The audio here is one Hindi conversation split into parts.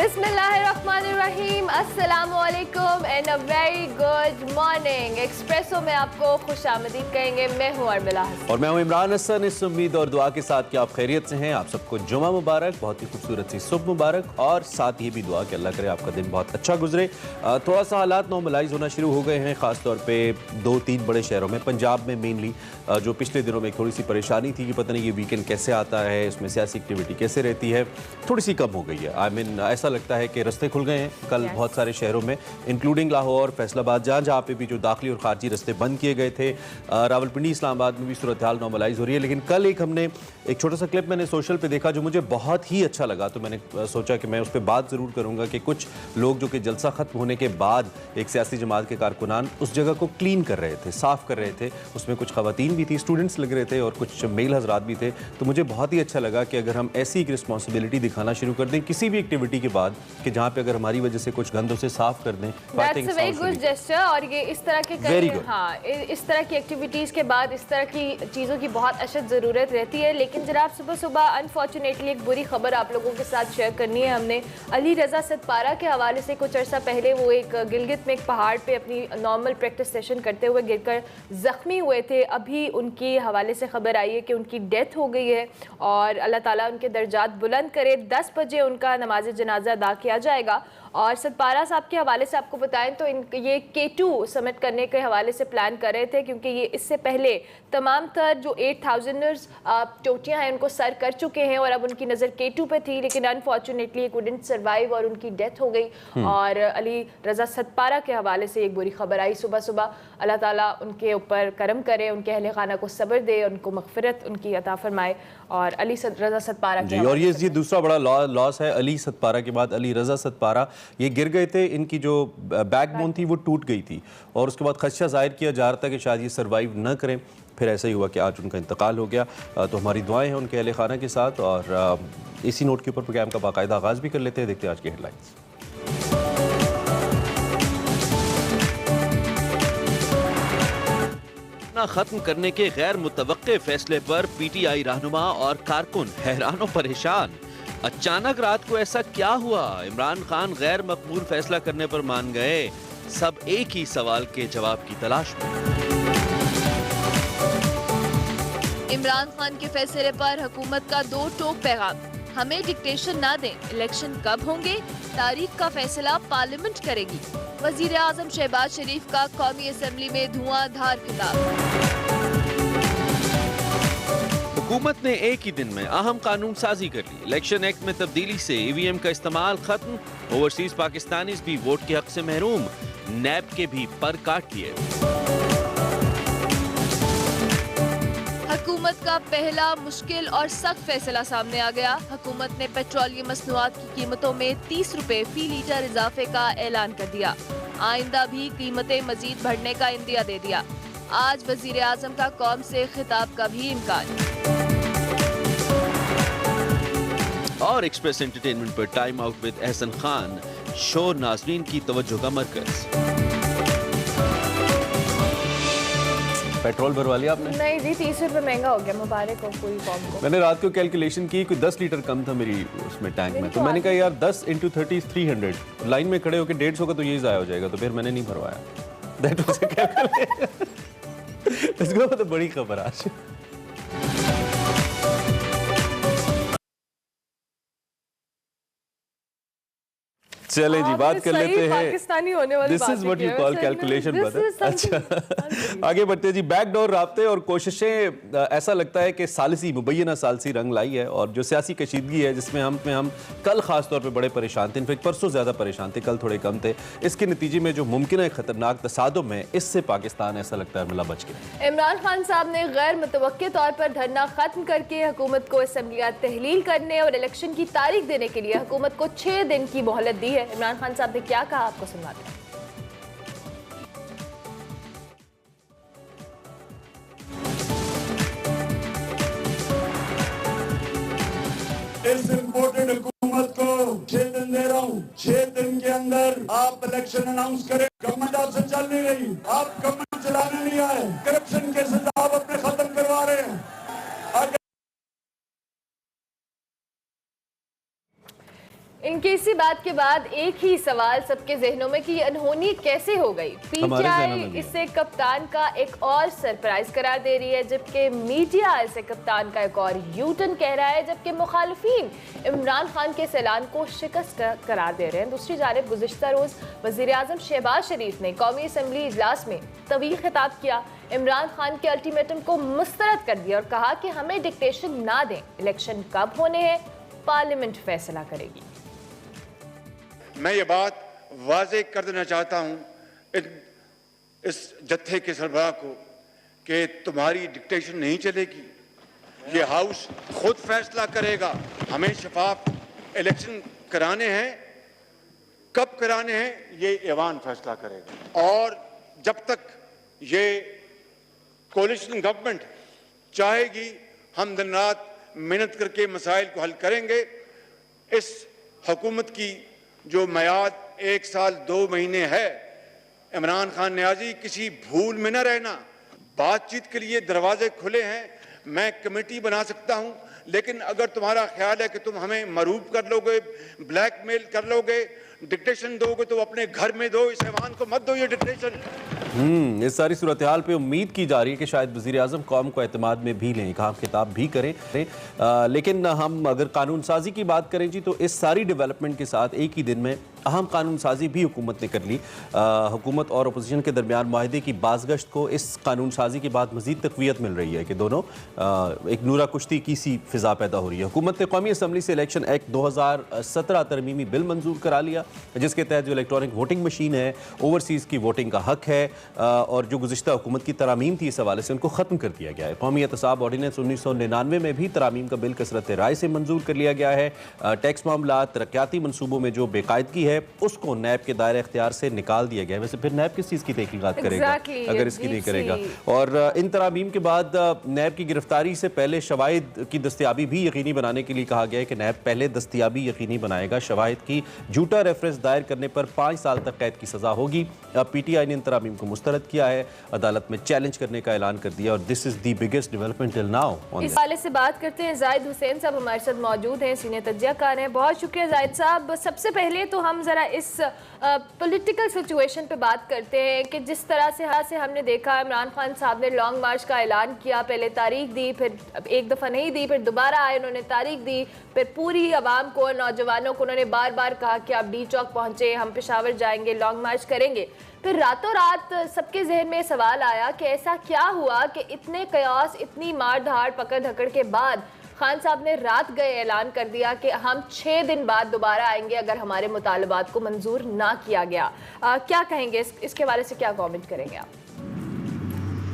बिस्मिल्लाहिर्रहमानिर्रहीम, अस्सलामुअलैकुम and a very good morning. Espresso में आपको खुशामदीद कहेंगे। मैं हूँ अर्मिला हसन और मैं हूँ इमरान हसन। इस उम्मीद और दुआ के साथ कि आप खैरियत से हैं। आप सबको जुमा मुबारक, बहुत ही खूबसूरत सी सुबह मुबारक, और साथ ही भी दुआ कि अल्लाह करे आपका दिन बहुत अच्छा गुजरे। थोड़ा सा हालात नॉर्मलाइज होना शुरू हो गए हैं, ख़ासतौर पे 2-3 बड़े शहरों में। पंजाब में मेनली जो पिछले दिनों में थोड़ी सी परेशानी थी कि पता नहीं ये वीकेंड कैसे आता है, इसमें सियासी एक्टिविटी कैसे रहती है, थोड़ी सी कम हो गई है। आई मीन ऐसा लगता है कि रास्ते खुल गए हैं कल बहुत सारे शहरों में, इंक्लूडिंग लाहौर, फैसलाबाद, जहाँ पे भी जो दाखिली और खारजी रास्ते बंद किए गए थे। रावलपिंडी, इस्लामाबाद में भी सूरत हाल नॉर्मलाइज हो रही है। लेकिन कल हमने एक छोटा सा क्लिप मैंने सोशल पे देखा जो मुझे बहुत ही अच्छा लगा, तो मैंने सोचा कि मैं उस पर बात ज़रूर करूँगा कि कुछ लोग जो कि जलसा ख़त्म होने के बाद एक सियासी जमात के कारकुनान उस जगह को क्लीन कर रहे थे, साफ़ कर रहे थे। उसमें कुछ ख़वातीन भी थी, स्टूडेंट्स लग रहे थे, और कुछ मेल हजरात भी थे। तो मुझे बहुत ही अच्छा लगा कि अगर हम ऐसी एक रिस्पॉन्सिबिलिटी दिखाना शुरू कर दें किसी भी एक्टिविटी के बाद, कि जहाँ पे अगर हमारी वजह से कुछ गंदों से साफ कर दें, और ये इस तरह के इस तरह की एक्टिविटीज़ के बाद इस तरह की चीज़ों की बहुत अशद ज़रूरत रहती है। लेकिन जनाब, सुबह सुबह अनफॉर्चुनेटली एक बुरी खबर आप लोगों के साथ शेयर करनी है हमने। अली रज़ा सतपारा के हवाले से कुछ अर्सा पहले वो एक गिलगित में एक पहाड़ पे अपनी नॉर्मल प्रैक्टिस सेशन करते हुए गिरकर ज़ख्मी हुए थे। अभी उनकी हवाले से खबर आई है कि उनकी डेथ हो गई है, और अल्लाह ताला उनके दर्जात बुलंद करे। 10 बजे उनका नमाज जनाजा अदा किया जाएगा। और सतपारा साहब के हवाले से आपको बताएं तो ये K2 समिट करने के हवाले से प्लान कर रहे थे, क्योंकि ये इससे पहले तमाम तर जो 8000ers चोटियाँ हैं उनको सर कर चुके हैं, और अब उनकी नज़र K2 पे थी, लेकिन अनफॉर्चुनेटली ये कुडंट सर्वाइव और उनकी डेथ हो गई। और अली रज़ा सतपारा के हवाले से एक बुरी खबर आई सुबह सुबह। अल्लाह ताला उनके ऊपर करम करे, उनके अहले खाना को सब्र दे, उनको मग़फ़िरत उनकी अता फरमाए। और अली रज़ा सतपारा जी, और ये दूसरा बड़ा लॉस है। अली सतपारा के बाद अली रज़ा सतपारा ये गिर गए थे, इनकी जो बैकबोन थी वो टूट गई थी, और उसके बाद खदशा जाहिर किया जा रहा था कि शायद ये सर्वाइव न करें। फिर ऐसा ही हुआ कि आज उनका इंतकाल हो गया। तो हमारी दुआएं हैं उनके अहले खाना के साथ। और इसी नोट के ऊपर प्रोग्राम का बाकायदा आगाज़ भी कर लेते हैं। देखते हैं आज की हेडलाइंस। खत्म करने के गैर मुतवक्के फैसले पर पीटीआई रहनुमा और कारकुन हैरान और परेशान। अचानक रात को ऐसा क्या हुआ? इमरान खान गैर मकबूल फैसला करने पर मान गए। सब एक ही सवाल के जवाब की तलाश में। इमरान खान के फैसले पर हुकूमत का दो टोक पैगाम। हमें डिक्टेशन ना दें, इलेक्शन कब होंगे, तारीख का फैसला पार्लियामेंट करेगी। वजीर आजम शहबाज शरीफ का कौमी असम्बली में धुआंधार खिताब। हुकूमत ने एक ही दिन में अहम कानून साजी कर ली। इलेक्शन एक्ट में तब्दीली से ईवीएम का इस्तेमाल खत्म। ओवरसीज पाकिस्तानीज भी वोट के हक से महरूम। नैब के भी पर काट लिए। हुकूमत का पहला मुश्किल और सख्त फैसला सामने आ गया। हुकूमत ने पेट्रोलियम मसनूआत की कीमतों में 30 रुपए फी लीटर इजाफे का ऐलान कर दिया। आइंदा भी कीमतें मजीद बढ़ने का इंदिया दे दिया। आज वजीर आजम का कौम से खिताब का भी इम्कान। और एक्सप्रेस एंटरटेनमेंट पर time out with Ehsan Khan, show नाजरीन की तवज्जो का मरकज। पेट्रोल भरवा लिया आपने? नहीं जी, 30 रुपये महंगा हो गया। मुबारक हो पूरी कौम को। मैंने रात को कैलकुलेशन की, कोई 10 लीटर कम था मेरी उसमें टैंक में, तो मैंने कहा यार 10 × 30 300, लाइन में खड़े होकर 150 का तो यही ज़ाया हो जाएगा, तो फिर मैंने नहीं भरवाया। That was a calculation. इसको तो बड़ी खबर आज। चलें जी, बात कर लेते हैं पाकिस्तानी होने वाली this is what you call calculation brother. अच्छा, आगे बढ़ते हैं जी। बैकडोर राब्ते और कोशिशें, ऐसा लगता है कि सालसी मुबैना सालसी रंग लाई है, और जो सियासी कशीदगी है जिसमें हम कल खास तौर पे बड़े परेशान थे, इनफैक्ट परसों ज़्यादा परेशान थे, कल थोड़े कम थे। इसके नतीजे में जो मुमकिन है खतरनाक तसादुम है, इससे पाकिस्तान ऐसा लगता है मिला बच गया। इमरान खान साहब ने गैर मुतवक्के तौर पर धरना खत्म करके हुकूमत को असम्बलियात तहलील करने और इलेक्शन की तारीख देने के लिए हुकूमत को 6 दिन की मोहलत दी है। इमरान खान साहब ने क्या कहा, आपको सुनवाते हैं। इस इम्पोर्टेंट हुकूमत को 6 दिन दे रहा हूँ। 6 दिन के अंदर आप इलेक्शन अनाउंस करें। गवर्नमेंट आपसे चल नहीं रही, आप गवर्नमेंट चलाने नहीं आए। करप्शन केसेस आप अपने खत्म करवा रहे हैं। इनकी इसी बात के बाद एक ही सवाल सबके जहनों में कि ये अनहोनी कैसे हो गई। पीटीआई इसे कप्तान का एक और सरप्राइज करार दे रही है, जबकि मीडिया इसे कप्तान का एक और यूटर्न कह रहा है, जबकि मुखालिफिन इमरान खान के इस ऐलान को शिकस्त करार दे रहे हैं। दूसरी जानिब गुज़िश्ता रोज वज़ीर आज़म शहबाज शरीफ ने कौमी असम्बली इजलास में तवील खिताब किया, इमरान खान के अल्टीमेटम को मुस्तरद कर दिया और कहा कि हमें डिक्टेशन ना दें, इलेक्शन कब होने हैं पार्लियामेंट फैसला करेगी। मैं ये बात वाज़ेह कर देना चाहता हूं इस जत्थे के सरबराह को कि तुम्हारी डिक्टेशन नहीं चलेगी, ये हाउस खुद फैसला करेगा। हमें शफाफ इलेक्शन कराने हैं, कब कराने हैं ये ऐवान फैसला करेगा। और जब तक ये कोलिशन गवर्नमेंट चाहेगी हम दिन रात मेहनत करके मसाइल को हल करेंगे। इस हुकूमत की जो मियाद 1 साल 2 महीने है, इमरान खान न्याजी किसी भूल में न रहना। बातचीत के लिए दरवाजे खुले हैं, मैं कमेटी बना सकता हूं, लेकिन अगर तुम्हारा ख्याल है कि तुम हमें मरूब कर लोगे, ब्लैकमेल कर लोगे, डिक्टेशन दोगे तो अपने घर में दो, इस ऐवान को मत दो ये डिक्टेशन। इस सारी सूरत हाल पे उम्मीद की जा रही है कि शायद वज़ीर आज़म कौम को एतमाद में भी लें, कहा खिताब भी करें। लेकिन हम अगर कानून साजी की बात करें जी, तो इस सारी डेवलपमेंट के साथ एक ही दिन में अहम कानून साजी भी हुकूमत ने कर ली। हुकूमत और अपोजिशन के दरमियान माहिदे की बाज़गश्त को इस कानून साजी के बाद मज़ीद तक़वियत मिल रही है कि दोनों एक नूरा कुश्ती की सी फ़िज़ा पैदा हो रही है। हुकूमत ने कौमी असम्बली से इलेक्शन एक्ट 2017 तरमीमी बिल मंजूर करा लिया, जिसके तहत जो इलेक्ट्रॉनिक वोटिंग मशीन है, ओवरसीज़ की वोटिंग का हक है, और जो गुज़िश्ता हुकूमत की तरामीम थी इस हवाले से उनको ख़त्म कर दिया गया है। कौमी एहतसाब ऑर्डिनेंस 1999 में भी तरामीम का बिल कसरत राय से मंजूर कर लिया गया है। टैक्स मामला, तरक्याती मनसूबों में जो बेकायदगी है उसको नैब के दायरे इख्तियार से निकाल दिया गया है। वैसे फिर नैब किस चीज़ की तहकीकात करेगा अगर इसकी नहीं करेगा। और इन तरामीम के बाद नैब की गिरफ्तारी से पहले शवाहिद की दस्तियाबी भी यकीनी बनाने के लिए कहा गया है कि नैब पहले दस्तियाबी यकीनी बनाएगा। शवाहिद की झूठा रेफरेंस दायर करने पर 5 साल तक कैद की सज़ा होगी। पीटीआई ने इन तरामीम को मुस्तरद किया है, अदालत में चैलेंज करने का ऐलान कर दिया, और this is the biggest development till now. इस हवाले से बात करते हैं, जाहिद हुसैन साहब हमारे साथ मौजूद हैं, सीनियर तज्जियाकार हैं। बहुत शुक्रिया जाहिद साहब। सबसे पहले तो हम ज़रा इस पॉलिटिकल सिचुएशन पे बात करते हैं कि जिस तरह से हमने देखा इमरान खान साहब ने लॉन्ग मार्च का ऐलान किया, पहले तारीख दी, फिर एक दफ़ा नहीं दी, फिर दोबारा आए उन्होंने तारीख दी, फिर पूरी आवाम को, नौजवानों को उन्होंने बार बार कहा कि आप डी चौक पहुँचे, हम पेशावर जाएंगे, लॉन्ग मार्च करेंगे। फिर रातों रात सबके जहन में सवाल आया कि ऐसा क्या हुआ कि इतने कयास, इतनी मार धाड़, पकड़ धकड़ के बाद खान साहब ने रात गए ऐलान कर दिया कि हम 6 दिन बाद दोबारा आएंगे अगर हमारे मुतालबात को मंजूर ना किया गया। क्या कहेंगे इसके बारे से, क्या कमेंट करेंगे आप?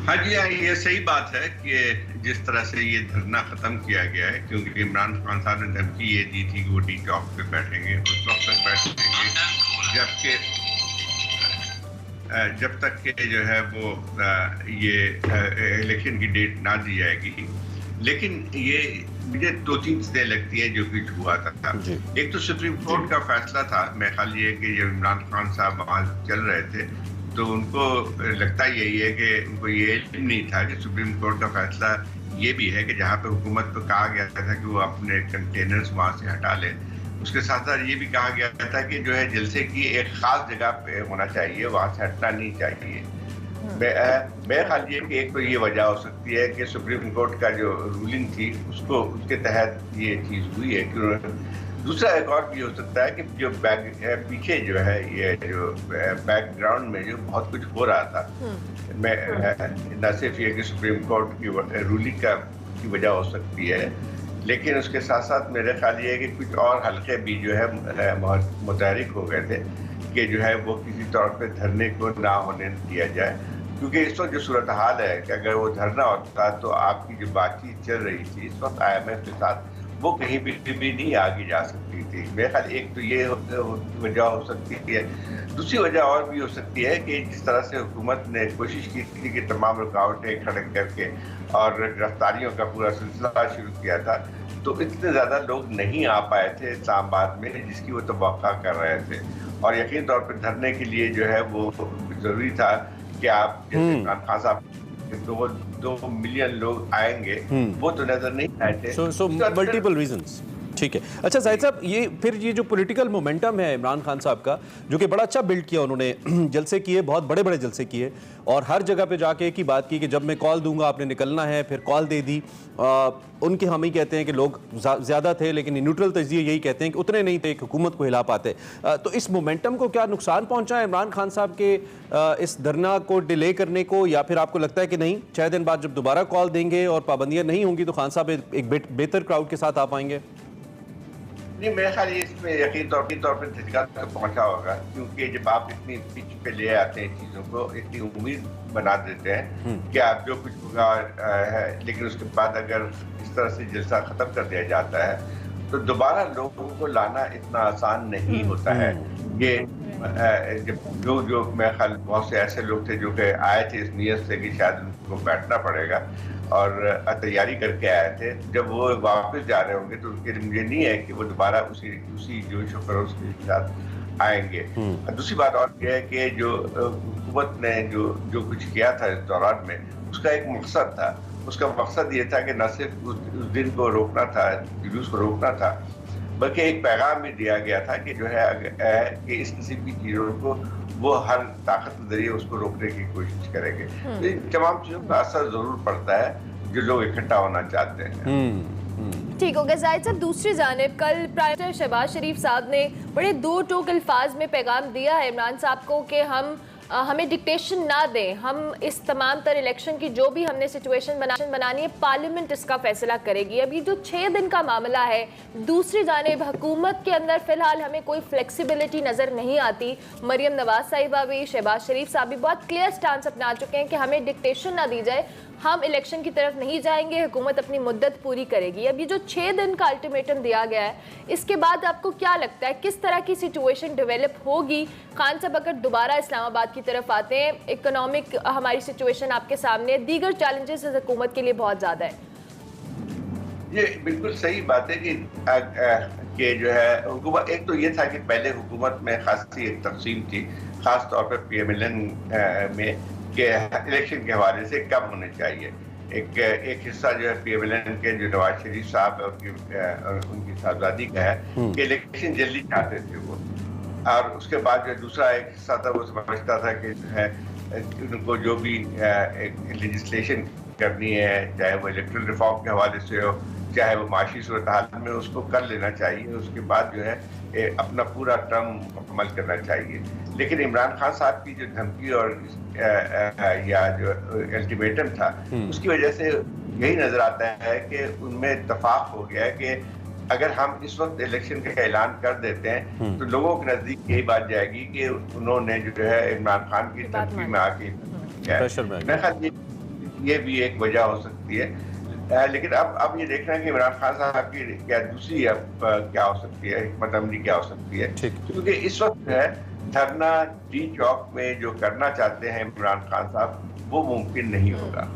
हाँ जी, ये सही बात है कि जिस तरह से ये धरना खत्म किया गया है, क्योंकि इमरान खान साहब ने धमकी ये दी थी कि वो डी चौक पे बैठेंगे, उस वक्त तक बैठेंगे जब तक के जो है वो ये इलेक्शन की डेट ना दी जाएगी। लेकिन ये मुझे 2-3 चीजें लगती है जो कुछ हुआ था। एक तो सुप्रीम कोर्ट का फैसला था, मैं ख्याल ये कि जब इमरान खान साहब वहाँ चल रहे थे तो उनको लगता यही है कि उनको ये नहीं था कि सुप्रीम कोर्ट का फैसला ये भी है कि जहाँ पे हुकूमत को कहा गया था कि वो अपने कंटेनर्स वहाँ से हटा ले, उसके साथ साथ ये भी कहा गया था कि जो है जलसे की एक खास जगह पे होना चाहिए, वहाँ से हटना नहीं चाहिए। मैं ख्याल ये कि एक तो ये वजह हो सकती है कि सुप्रीम कोर्ट का जो रूलिंग थी उसके तहत ये चीज़ हुई है। कि दूसरा एक और भी हो सकता है कि जो पीछे जो है ये जो बैकग्राउंड में जो बहुत कुछ हो रहा था, मैं न सिर्फ ये कि सुप्रीम कोर्ट की रूलिंग की वजह हो सकती है, लेकिन उसके साथ साथ मेरे ख्याल ये है कि कुछ और हल्के भी जो है मुतहरिक हो गए थे कि जो है वो किसी तौर पे धरने को ना होने दिया जाए, क्योंकि इस वक्त जो सूरत हाल है कि अगर वो धरना होता तो आपकी जो बातचीत चल रही थी इस वक्त IMF के साथ, वो कहीं भी नहीं आगे जा सकती थी। मेरे ख्याल एक तो ये वजह हो सकती है। दूसरी वजह और भी हो सकती है कि जिस तरह से हुकूमत ने कोशिश की थी कि तमाम रुकावटें खड़े करके और गिरफ्तारियों का पूरा सिलसिला शुरू किया था, तो इतने ज़्यादा लोग नहीं आ पाए थे इस्लामाबाद में जिसकी वो तवक्का कर रहे थे, और यकीन तौर पर धरने के लिए जो है वो ज़रूरी था कि आप जैसे इमरान खान साहब 2 मिलियन लोग आएंगे, वो तो नजर नहीं आए थे। So multiple reasons. ठीक है। अच्छा जाहिद साहब, ये जो पॉलिटिकल मोमेंटम है इमरान खान साहब का, जो कि बड़ा अच्छा बिल्ड किया उन्होंने, जलसे किए, बहुत बड़े बड़े जलसे किए और हर जगह पे जाके एक ही बात की कि जब मैं कॉल दूंगा आपने निकलना है, फिर कॉल दे दी। उनके हम ही कहते हैं कि लोग ज़्यादा थे, लेकिन न्यूट्रल तजिए यही कहते हैं कि उतने नहीं थे एक हुकूमत को हिला पाते। तो इस मोमेंटम को क्या नुकसान पहुंचा है इमरान खान साहब के इस धरना को डिले करने को, या फिर आपको लगता है कि नहीं 6 दिन बाद जब दोबारा कॉल देंगे और पाबंदियां नहीं होंगी तो खान साहब एक बेहतर क्राउड के साथ आ पाएंगे? नहीं, मेरे ख्याल इसमें यकीन तौर पर झटका तो पहुंचा होगा, क्योंकि जब आप इतनी पिच पे ले आते हैं चीज़ों को, इतनी उम्मीद बना देते हैं कि आप जो कुछ होगा है, लेकिन उसके बाद अगर इस तरह से जलसा ख़त्म कर दिया जाता है तो दोबारा लोगों को लाना इतना आसान नहीं होता है। ये जब जो मेरे ख्याल बहुत से ऐसे लोग थे जो कि आए थे इस नीयत से कि शायद उनको बैठना पड़ेगा और तैयारी करके आए थे, जब वो वापस जा रहे होंगे तो उनके लिए मुझे नहीं है कि वो दोबारा उसी जोश और खरोश के साथ आएंगे। दूसरी बात और ये है कि जो हुकूमत ने जो कुछ किया था इस दौरान में, उसका एक मकसद था। उसका मकसद ये था कि न सिर्फ उस दिन को रोकना था, जुलूस को रोकना था, बल्कि एक पैगाम भी दिया गया था कि जो है कि इस किस्म की चीज़ों को वो हर ताकत के जरिए उसको रोकने की कोशिश करेंगे। तो इन तमाम चीज़ों का असर ज़रूर पड़ता है जो लोग इकट्ठा होना चाहते हैं। ठीक हो गया जाहिद साहब। दूसरी जानिब कल प्राइम मिनिस्टर शहबाज शरीफ साहब ने बड़े दो टोक अल्फाज में पैगाम दिया है इमरान साहब को कि हमें डिक्टेशन ना दें, हम इस तमाम तर इलेक्शन की जो भी हमने सिचुएशन बनानी है पार्लियामेंट इसका फैसला करेगी। अभी जो 6 दिन का मामला है, दूसरी जानिब हुकूमत के अंदर फिलहाल हमें कोई फ्लेक्सिबिलिटी नज़र नहीं आती। मरियम नवाज साहिबा भी, शहबाज शरीफ साहब भी बहुत क्लियर स्टांस अपना चुके हैं कि हमें डिक्टेशन ना दी जाए, हम इलेक्शन की तरफ नहीं जाएंगे, हुकूमत अपनी मुद्दत पूरी करेगी। अभी जो 6 दिन का अल्टीमेटम दिया गया है, इसके बाद आपको क्या लगता है किस तरह की सिचुएशन डेवलप होगी? खान साहब अगर दोबारा इस्लामाबाद की तरफ आते हैं, इकोनॉमिक हमारी सिचुएशन आपके सामने, दीगर चैलेंजेस हुकूमत के लिए बहुत ज़्यादा है। ये बिल्कुल सही बात है कि जो है हुकूमत, एक तो ये था कि पहले हुकूमत में खासी एक तकसीम थी, खास तौर पर PMLN में, कि इलेक्शन के हवाले से कब होने चाहिए। एक हिस्सा जो है PMLN के जो नवाज शरीफ साहब और उनकी साहबजादी का है कि इलेक्शन जल्दी चाहते थे वो, और उसके बाद जो दूसरा एक हिस्सा था वो समझता था कि जो है उनको जो भी लेजिस्लेशन करनी है, चाहे वो इलेक्ट्रल रिफॉर्म के हवाले से हो, चाहे वो माशी सूरत हाल में, उसको कर लेना चाहिए। उसके बाद जो है अपना पूरा टर्म मुकम्मल करना चाहिए। लेकिन इमरान खान साहब की जो धमकी और या जो अल्टीमेटम था, उसकी वजह से यही नजर आता है कि उनमें इत्तेफाक हो गया है कि अगर हम इस वक्त इलेक्शन का ऐलान कर देते हैं तो लोगों के नजदीक यही बात जाएगी कि उन्होंने जो है इमरान खान की धमकी में आके, ये भी एक वजह हो सकती है। लेकिन अब ये देखना है कि इमरान खान साहब की क्या दूसरी क्या हो सकती है, हिकमत अमली क्या हो सकती है, क्योंकि इस वक्त है धरना डी चौक में जो करना चाहते हैं इमरान खान साहब, वो मुमकिन नहीं होगा।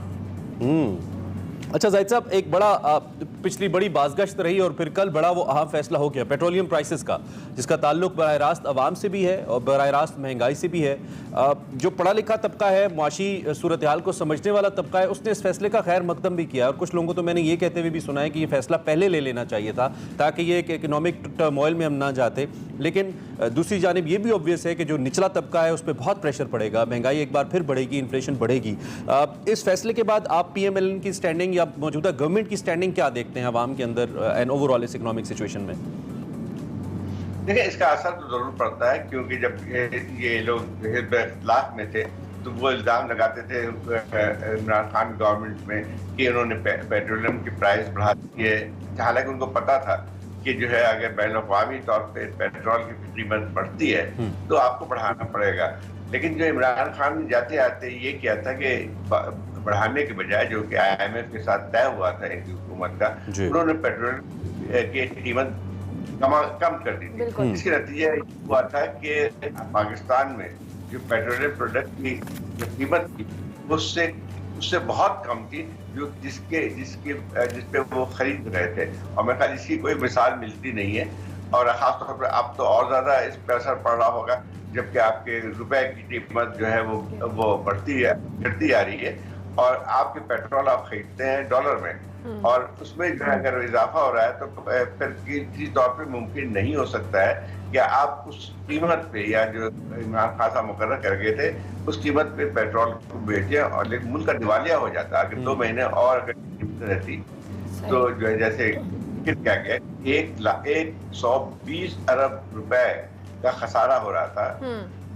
अच्छा जाहिद साहब, एक बड़ा पिछली बड़ी बाज़गश्त रही और फिर कल बड़ा वो अहम फैसला हो गया पेट्रोलियम प्राइसेस का, जिसका ताल्लुक बराह रास्त अवाम से भी है और बराह रास्त महंगाई से भी है। जो पढ़ा लिखा तबका है, मुआशी सूरत हाल को समझने वाला तबका है, उसने इस फैसले का खैर मकदम भी किया। और कुछ लोगों को तो मैंने ये कहते हुए भी सुना है कि ये फैसला पहले ले लेना चाहिए था ताकि ये एक इकनॉमिक टर्मोइल में हम ना जाते। लेकिन दूसरी जानिब ये भी ऑब्वियस है कि जो निचला तबका है उस पर बहुत प्रेशर पड़ेगा, महंगाई एक बार फिर बढ़ेगी, इन्फ्लेशन बढ़ेगी। इस फैसले के बाद आप PMLN की स्टैंडिंग या मौजूदा गवर्नमेंट की स्टैंडिंग क्या देखते हैं आवाम के अंदर एंड ओवरऑल इस इकोनॉमिक सिचुएशन में? देखिए, इसका असर तो जरूर पड़ता है, क्योंकि जब ये लोग हिज़्ब इख्तिलाफ में थे तो वो इल्ज़ाम लगाते थे इमरान खान गवर्नमेंट में कि उन्होंने पेट्रोलियम की प्राइस बढ़ा दी है, हालांकि उनको पता था कि जो है अगर बैनुल-अक़वामी तौर पे पेट्रोल की कीमत बढ़ती है तो आपको बढ़ाना पड़ेगा। लेकिन जो इमरान खान ने जाते आते ये किया था कि बढ़ाने के बजाय, जो कि IMF के साथ तय हुआ था इनकी हुकूमत का, उन्होंने पेट्रोल की कीमत कम कर दी थी। इसके नतीजे हुआ था कि पाकिस्तान में जो पेट्रोलियम प्रोडक्ट की जो कीमत थी उससे बहुत कम थी जो जिस पे वो खरीद रहे थे, और मेरे ख्याल इसकी कोई मिसाल मिलती नहीं है। और खास तौर पर अब तो और ज्यादा इस पर असर पड़ रहा होगा, जबकि आपके रुपए की कीमत जो है वो घटती आ रही है, और आपके पेट्रोल आप खरीदते हैं डॉलर में, और उसमें जो है अगर इजाफा हो रहा है तो फिर किसी तौर पे मुमकिन नहीं हो सकता है कि आप उस कीमत पे, या जो इमरान खान साहब मुकर्रर कर गए थे उस कीमत पे पेट्रोल को बेचे, और लेकिन मुल्क का दिवालिया हो जाता अगर 2 महीने और अगर रहती तो जो है जैसे क्या गया 120 अरब रुपए का खसारा हो रहा था,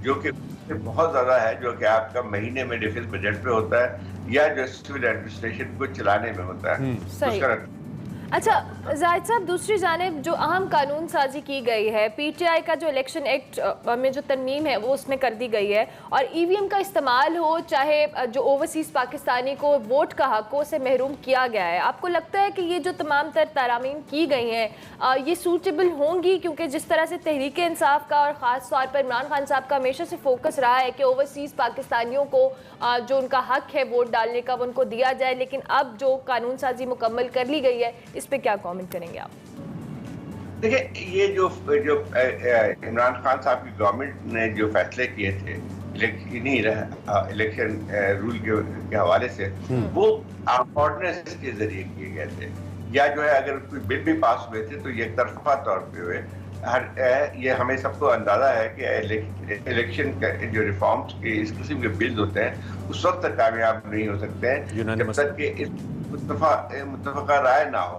जो कि बहुत ज्यादा है, जो कि आपका महीने में डिफेंस बजट पे होता है या जो सिविल एडमिनिस्ट्रेशन को चलाने में होता है। उसका अच्छा जाहिद साहब, दूसरी जानिब जो अहम कानून साजी की गई है, पीटीआई का जो इलेक्शन एक्ट में जो तरमीम है वो उसमें कर दी गई है, और ईवीएम का इस्तेमाल हो, चाहे जो ओवरसीज़ पाकिस्तानी को वोट का हक हो, से महरूम किया गया है। आपको लगता है कि ये जो तमाम तर तरामीम की गई हैं ये सूटेबल होंगी? क्योंकि जिस तरह से तहरीक इंसाफ का और ख़ास तौर पर इमरान खान साहब का हमेशा से फोकस रहा है कि ओवरसीज़ पाकिस्तानियों को जो उनका हक है वोट डालने का वो उनको दिया जाए, लेकिन अब जो कानून साजी मुकम्मल कर ली गई है इस पे क्या कमेंट करेंगे आप? देखिए, ये जो इमरान खान साहब की गवर्नमेंट ने जो फैसले किए थे इलेक्शन रूल के हवाले से, वो ऑर्डिनेंस के जरिए किए गए थे, या जो है अगर कोई बिल भी पास हुए थे तो ये तरफा तौर पे हुए। ये हमें सबको अंदाजा है कि इलेक्शन जो रिफॉर्म्स के इस किस्म के बिल्स होते हैं उस वक्त तक कामयाब नहीं हो सकते हैं जब तक कि इस मुत्तफका राय ना हो।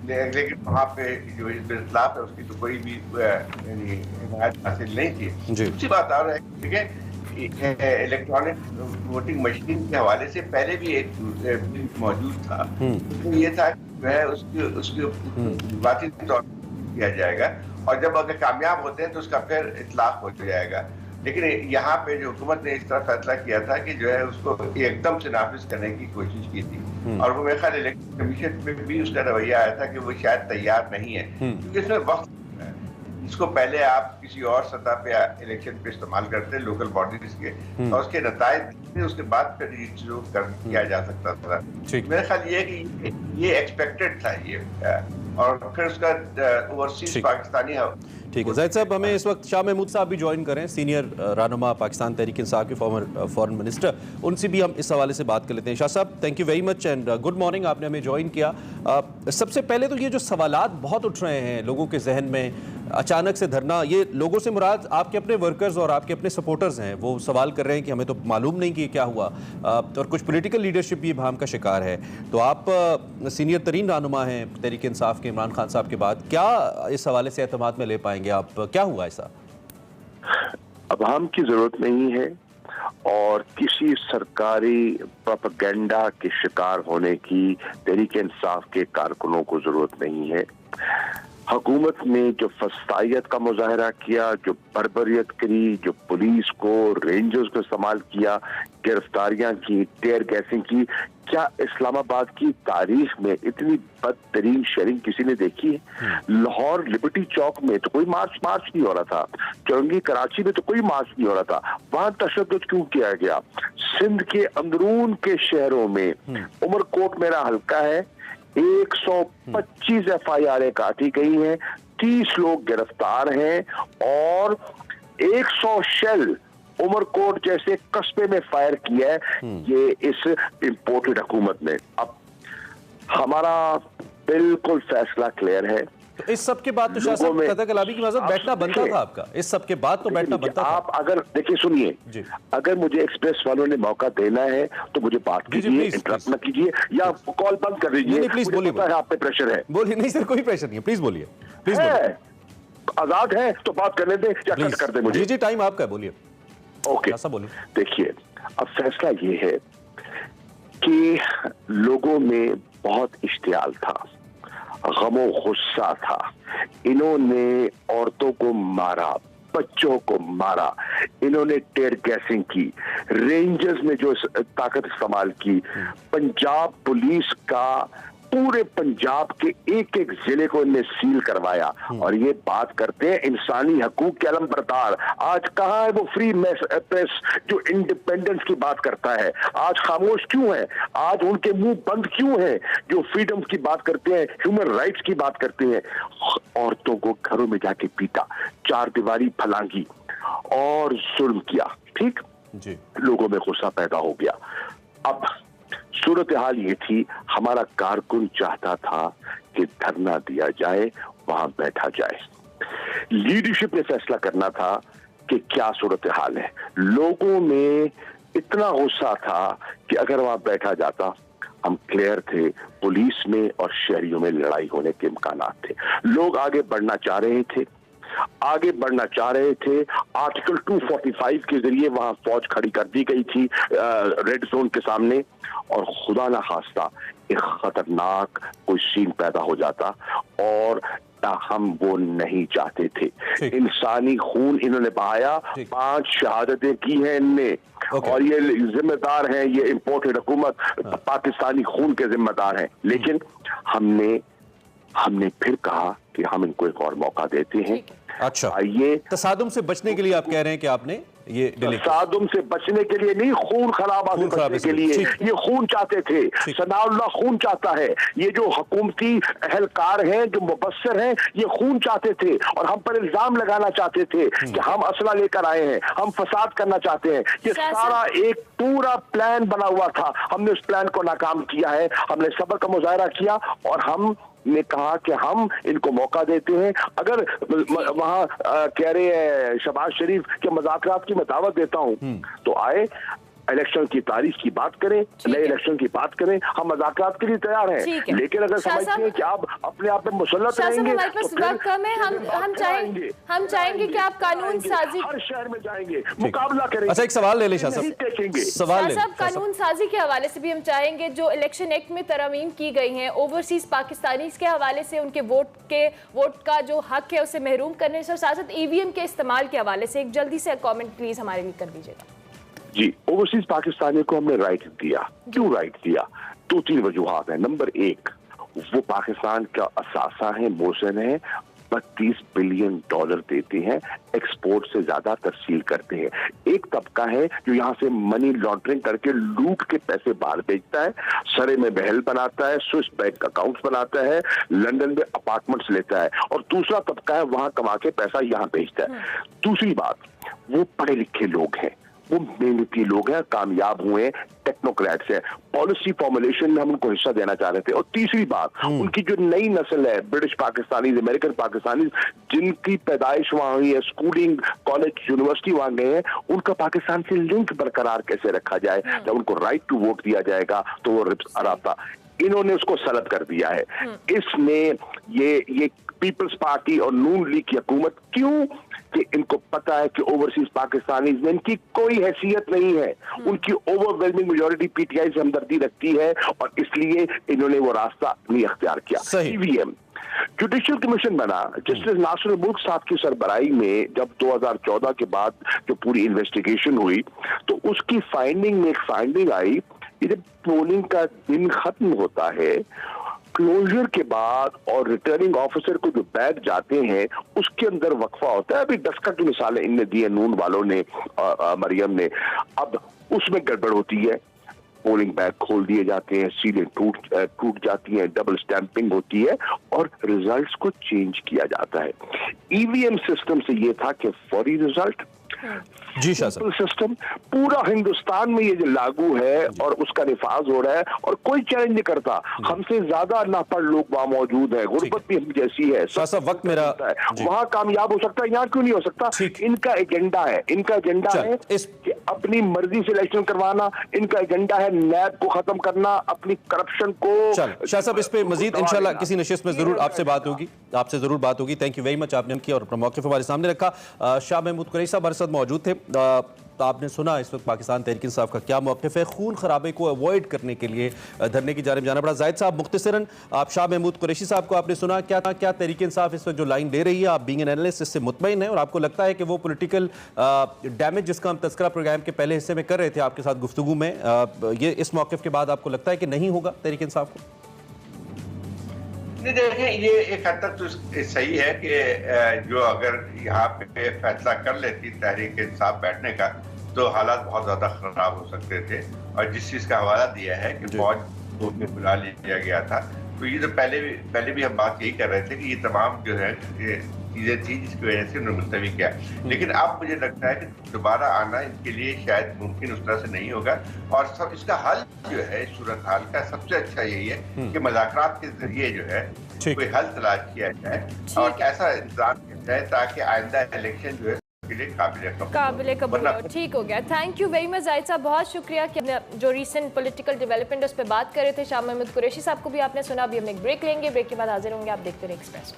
लेकिन वहाँ पे जो इख्तिलाफ है उसकी तो कोई भी हिमायत हासिल नहीं थी। दूसरी बात और है, ठीक है, इलेक्ट्रॉनिक वोटिंग मशीन के हवाले से पहले भी एक बिल मौजूद था, तो ये था जो है उसकी बाती तौर पर किया जाएगा, और जब अगर कामयाब होते हैं तो उसका फिर इतलाक हो जाएगा। लेकिन यहाँ पे जो हुकूमत ने इस तरह फैसला किया था कि जो है उसको एकदम से नाफिज करने की कोशिश की थी, और वो मेरे ख्याल इलेक्शन कमीशन में भी उसका रवैया आया था कि वो शायद तैयार नहीं है, क्योंकि इसमें वक्त है। इसको पहले आप किसी और सतह पे इलेक्शन पे इस्तेमाल करते हैं, लोकल बॉडीज के, और उसके नतायज उसके बाद फिर ये शुरू किया जा सकता था। मेरा ख्याल ये है कि ये एक्सपेक्टेड था ये, और फिर उसका ओवरसीज पाकिस्तानी। ठीक है जाहिद साहब, हमें इस वक्त शाह महमूद साहब भी ज्वाइन करें, सीनियर रहनुमा पाकिस्तान तहरीक इंसाफ के फॉर्मर फॉरेन मिनिस्टर, उनसे भी हम इस हवाले से बात कर लेते हैं। शाह साहब, thank you very much and good morning, आपने हमें ज्वाइन किया। सबसे पहले तो ये जो सवालात बहुत उठ रहे हैं लोगों के जहन में, अचानक से धरना, ये लोगों से मुराद आपके अपने वर्कर्स और आपके अपने सपोर्टर्स हैं, वो सवाल कर रहे हैं कि हमें तो मालूम नहीं कि क्या हुआ, और कुछ पॉलिटिकल लीडरशिप भी भाम का शिकार है। तो आप सीनियर तरीन रहनुमा हैं तहरीक इंसाफ के इमरान खान साहब के बाद, क्या इस हवाले से एतमाद में ले पाएंगे आप? क्या हुआ ऐसा? अवाम की जरूरत नहीं है और किसी सरकारी प्रोपेगेंडा के शिकार होने की तहरीक इंसाफ के कारकुनों को जरूरत नहीं है। हुकूमत ने जो फसाइयत का मुजाहरा किया, जो बर्बरियत करी, जो पुलिस को, रेंजर्स को इस्तेमाल किया, गिरफ्तारियां की, टेयर गैसिंग की, क्या इस्लामाबाद की तारीख में इतनी बदतरीन शेयरिंग किसी ने देखी है? लाहौर लिबर्टी चौक में तो कोई मार्च नहीं हो रहा था, चौरंगी कराची में तो कोई मार्च नहीं हो रहा था, वहां तशद्दुद क्यों किया गया? सिंध के अंदरून के शहरों में, उमरकोट मेरा हल्का है, 125 FIR काटी गई हैं, 30 लोग गिरफ्तार हैं, और 100 शेल उमरकोट जैसे कस्बे में फायर किया है ये इस इंपोर्टेड हुकूमत ने। अब हमारा बिल्कुल फैसला क्लियर है। तो इस सब के बाद तो शाह साहब कतई कलामी की मज़हब बैठना बनता था आपका, इस सब के बाद तो बैठना बनता था। आप अगर देखिए, सुनिए, अगर मुझे एक्सप्रेस वालों ने मौका देना है तो मुझे बात कीजिए, इंटरप्ट मत कीजिए, या कॉल बंद कर दीजिए। प्लीज बोलिए, आप पे प्रेशर है, बोलिए। नहीं सर, कोई प्रेशर नहीं है, प्लीज बोलिए, प्लीज बोलिए। आजाद है तो बात करने दे या कट कर दे मुझे। जी टाइम आपका है, बोलिए। ओके, देखिए, अब फैसला ये है कि लोगों में बहुत इश्तियाल था, गमो गुस्सा था, इन्होंने औरतों को मारा, बच्चों को मारा, इन्होंने टेयर गैसिंग की, रेंजर्स ने जो ताकत इस्तेमाल की, पंजाब पुलिस का पूरे पंजाब के एक एक जिले को इन्हें सील करवाया, और ये बात करते हैं इंसानी हकूक के अलम बरदार। आज कहाँ है वो फ्री प्रेस जो इंडिपेंडेंस की बात करता है? आज खामोश क्यों है? आज उनके मुंह बंद क्यों है जो फ्रीडम की बात करते हैं, ह्यूमन राइट्स की बात करते हैं? औरतों को घरों में जाके पीटा, चार दीवारी फलांगी और जुल्म किया, ठीक जी। लोगों में गुस्सा पैदा हो गया। अब सूरत हाल ये थी, हमारा कारकुन चाहता था कि धरना दिया जाए, वहां बैठा जाए। लीडरशिप ने फैसला करना था कि क्या सूरत हाल है। लोगों में इतना गुस्सा था कि अगर वहां बैठा जाता, हम क्लियर थे, पुलिस में और शहरियों में लड़ाई होने के इम्कानात थे। लोग आगे बढ़ना चाह रहे थे, आर्टिकल 245 के जरिए वहां फौज खड़ी कर दी गई थी रेड जोन के सामने, और खुदा ना खास्ता एक खतरनाक कोई सीन पैदा हो जाता, और हम वो नहीं चाहते थे। इंसानी खून इन्होंने बहाया, 5 शहादतें की हैं इनने, और ये जिम्मेदार हैं, ये इंपोर्टेड हुकूमत पाकिस्तानी खून के जिम्मेदार हैं। लेकिन हमने फिर कहा कि हम इनको एक और मौका देते हैं। अच्छा, ये तसादुम से बचने के लिए आप कह रहे हैं कि आपने ये तसादुम से बचने के लिए नहीं, खून खराबा से बचने के लिए। ये खून चाहते थे, सनाउल्लाह खून चाहता है, ये जो हुकूमती अहलकार हैं, जो मुबस्सिर हैं, ये खून चाहते थे, और हम पर इल्जाम लगाना चाहते थे कि हम असला लेकर आए हैं, हम फसाद करना चाहते हैं। ये सारा एक पूरा प्लान बना हुआ था। हमने उस प्लान को नाकाम किया है। हमने सब्र का मुजाहरा किया, और हम ने कहा कि हम इनको मौका देते हैं। अगर वहां कह रहे हैं शहबाज शरीफ के मुज़ाकरात की मैं दावत देता हूं, तो आए, इलेक्शन की तारीख की बात करें, नए इलेक्शन की बात करें, हम मुज़ाकरात के लिए तैयार हैं। लेकिन अगर समझते हैं कि आप अपने आप में मुसल्लत रहेंगे, हमारे पास वक्त कम है, हम चाहेंगे कि आप कानून साजी, हर शहर में जाएंगे, मुकाबला करेंगे। अच्छा, एक सवाल ले ले शाह साहब, कानून साजी के हवाले से भी हम चाहेंगे, जो इलेक्शन एक्ट में तरमीम की गई हैं, ओवरसीज पाकिस्तानीज के हवाले से उनके वोट का जो हक है उसे महरूम करने से, और साथ साथ EVM के इस्तेमाल के हवाले से एक जल्दी से कमेंट प्लीज हमारे लिए कर दीजिएगा। जी, ओवरसीज पाकिस्तानियों को हमने राइट दिया। क्यों राइट दिया? 2-3 वजूहात हैं। नंबर 1, वो पाकिस्तान का असासा है, मोहसिन है, $32 बिलियन देते हैं, एक्सपोर्ट से ज्यादा तस्सील करते हैं। एक तबका है जो यहाँ से मनी लॉन्ड्रिंग करके लूट के पैसे बाहर भेजता है, सरे में महल बनाता है, स्विस बैंक अकाउंट्स बनाता है, लंदन में अपार्टमेंट्स लेता है, और दूसरा तबका है वहां कमा के पैसा यहाँ भेजता है। दूसरी बात, वो पढ़े लिखे लोग हैं, वो मेहनती लोग हैं, कामयाब हुए, टेक्नोक्रेट्स हैं, पॉलिसी फॉर्मुलेशन में हम उनको हिस्सा देना चाह रहे थे। और तीसरी बात, उनकी जो नई नस्ल है, ब्रिटिश पाकिस्तानीज, अमेरिकन पाकिस्तानीज, जिनकी पैदाइश वहां हुई है, स्कूलिंग, कॉलेज, यूनिवर्सिटी वहां गए हैं, उनका पाकिस्तान से लिंक बरकरार कैसे रखा जाए। जब उनको राइट टू वोट दिया जाएगा तो वो रास्ता, इन्होंने उसको सलब कर दिया है। इसने ये पीपल्स पार्टी और नून लीग की हुकूमत, क्यों कि इनको पता है कि ओवरसीज पाकिस्तानी में इनकी कोई हैसियत नहीं है, उनकी ओवरवेलमिंग मेजॉरिटी PTI से हमदर्दी रखती है, और इसलिए इन्होंने वो रास्ता नहीं अख्तियार किया। EVM जुडिशियल कमीशन बना, जस्टिस नासिर मुल्क साहब की सरबराही में, जब 2014 के बाद जो पूरी इन्वेस्टिगेशन हुई, तो उसकी फाइंडिंग में एक फाइंडिंग आई कि जब पोलिंग का दिन खत्म होता है, क्लोजर के बाद और रिटर्निंग ऑफिसर को जो बैग जाते हैं, उसके अंदर वक्फा होता है। अभी 10 की मिसालें इनने दी है, नून वालों ने, मरियम ने। अब उसमें गड़बड़ होती है, पोलिंग बैग खोल दिए जाते हैं, सीलें टूट जाती हैं, डबल स्टैंपिंग होती है, और रिजल्ट्स को चेंज किया जाता है। EVM सिस्टम से ये था कि फौरी रिजल्ट, जी सिस्टम पूरा हिंदुस्तान में ये जो लागू है और उसका निफाज हो रहा है, और कोई चैलेंज नहीं करता। हमसे ज्यादा नापढ़ लोग वहां मौजूद है, गुर्बत भी हम जैसी है, वक्त मेरा वहां कामयाब हो सकता है, यहाँ क्यों नहीं हो सकता? इनका एजेंडा है, कि अपनी मर्जी से इलेक्शन करवाना, इनका एजेंडा है नैब को खत्म करना, अपनी करप्शन को। शाह साहब, इस पे मजीद इंशाल्लाह किसी नशिस्त में जरूर आपसे बात होगी। थैंक यू वेरी मच, आपने किया और मौके हमारे सामने रखा। शाह महमूद कुरैशी साहब हमारे साथ मौजूद थे। आपने सुना इस वक्त पाकिस्तान तहरीक इंसाफ का क्या मौक़िफ़ है, खून खराबे को अवॉइड करने के लिए धरने की जानिब जाना पड़ा। जाहिद साहब, मुख्तसरन आप शाह महमूद कुरैशी साहब को आपने सुना, क्या तहरीक इंसाफ इस वक्त जो लाइन ले रही है, आप बीइंग एन एनालिस्ट इससे मुतमईन है, और आपको लगता है कि वो पॉलिटिकल डैमेज जिसका हम तस्करा प्रोग्राम के पहले हिस्से में कर रहे थे आपके साथ गुफ्तगू में, ये इस मौक़िफ़ के बाद आपको लगता है कि नहीं होगा तहरीक इंसाफ को? नहीं, देखिए, ये एक हद तक तो सही है कि जो अगर यहाँ पे फैसला कर लेती तहरीक इंसाफ बैठने का, तो हालात बहुत ज्यादा खराब हो सकते थे। और जिस चीज का हवाला दिया है कि फौज को बुला लिया गया था, तो ये तो पहले भी हम बात यही कर रहे थे कि ये तमाम जो है ये चीजें थी जिसकी वजह से उन्होंने मुलतवी किया, लेकिन अब मुझे लगता है कि दोबारा आना इनके लिए शायद मुमकिन उस तरह से नहीं होगा। और सब इसका हल जो है, सूरत हाल का सबसे अच्छा यही है कि मुज़ाकरात के जरिए जो है कोई हल तलाश किया जाए और ऐसा इंतजाम किया जाए ताकि आइंदा इलेक्शन जो है काबिल कबूल हो। ठीक हो गया, thank you very much Zahid साहब, बहुत शुक्रिया कि जो रीसेंट पॉलिटिकल डेवलपमेंट उस पर बात कर रहे थे। शाह महमूद कुरैशी साहब को भी आपने सुना। अभी हम एक ब्रेक लेंगे, ब्रेक के बाद हाजिर होंगे। आप देखते रहे Express.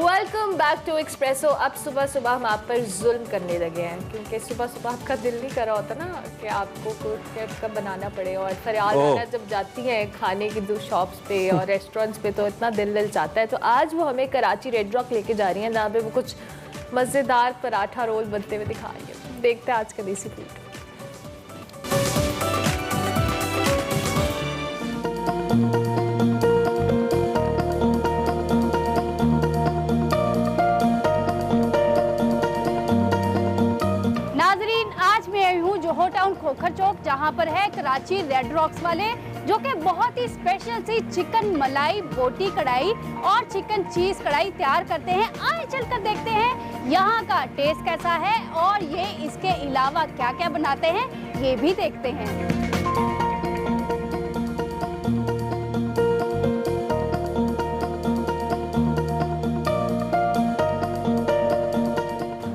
Welcome back to Expresso. अब सुबह सुबह हम आप पर जुल्म करने लगे हैं, क्योंकि सुबह सुबह आपका दिल नहीं कर रहा होता ना कि आपको कुछ बनाना पड़े, और फरियाद आना जब जाती हैं खाने की दो शॉप्स पे और रेस्टोरेंट्स पे तो इतना दिल चाहता है। तो आज वो हमें कराची रेड रॉक लेके जा रही हैं, जहाँ पे वो कुछ मज़ेदार पराठा रोल बनते हुए दिखा रही है। देखते हैं आज का देसी फूड। जोहर टाउन खोखर चौक, जहां पर है कराची रेड रॉक्स वाले, जो कि बहुत ही स्पेशल सी चिकन मलाई बोटी कढ़ाई और चिकन चीज कढ़ाई तैयार करते हैं। आइए चलकर देखते हैं यहाँ का टेस्ट कैसा है और ये इसके अलावा क्या क्या बनाते हैं, ये भी देखते हैं।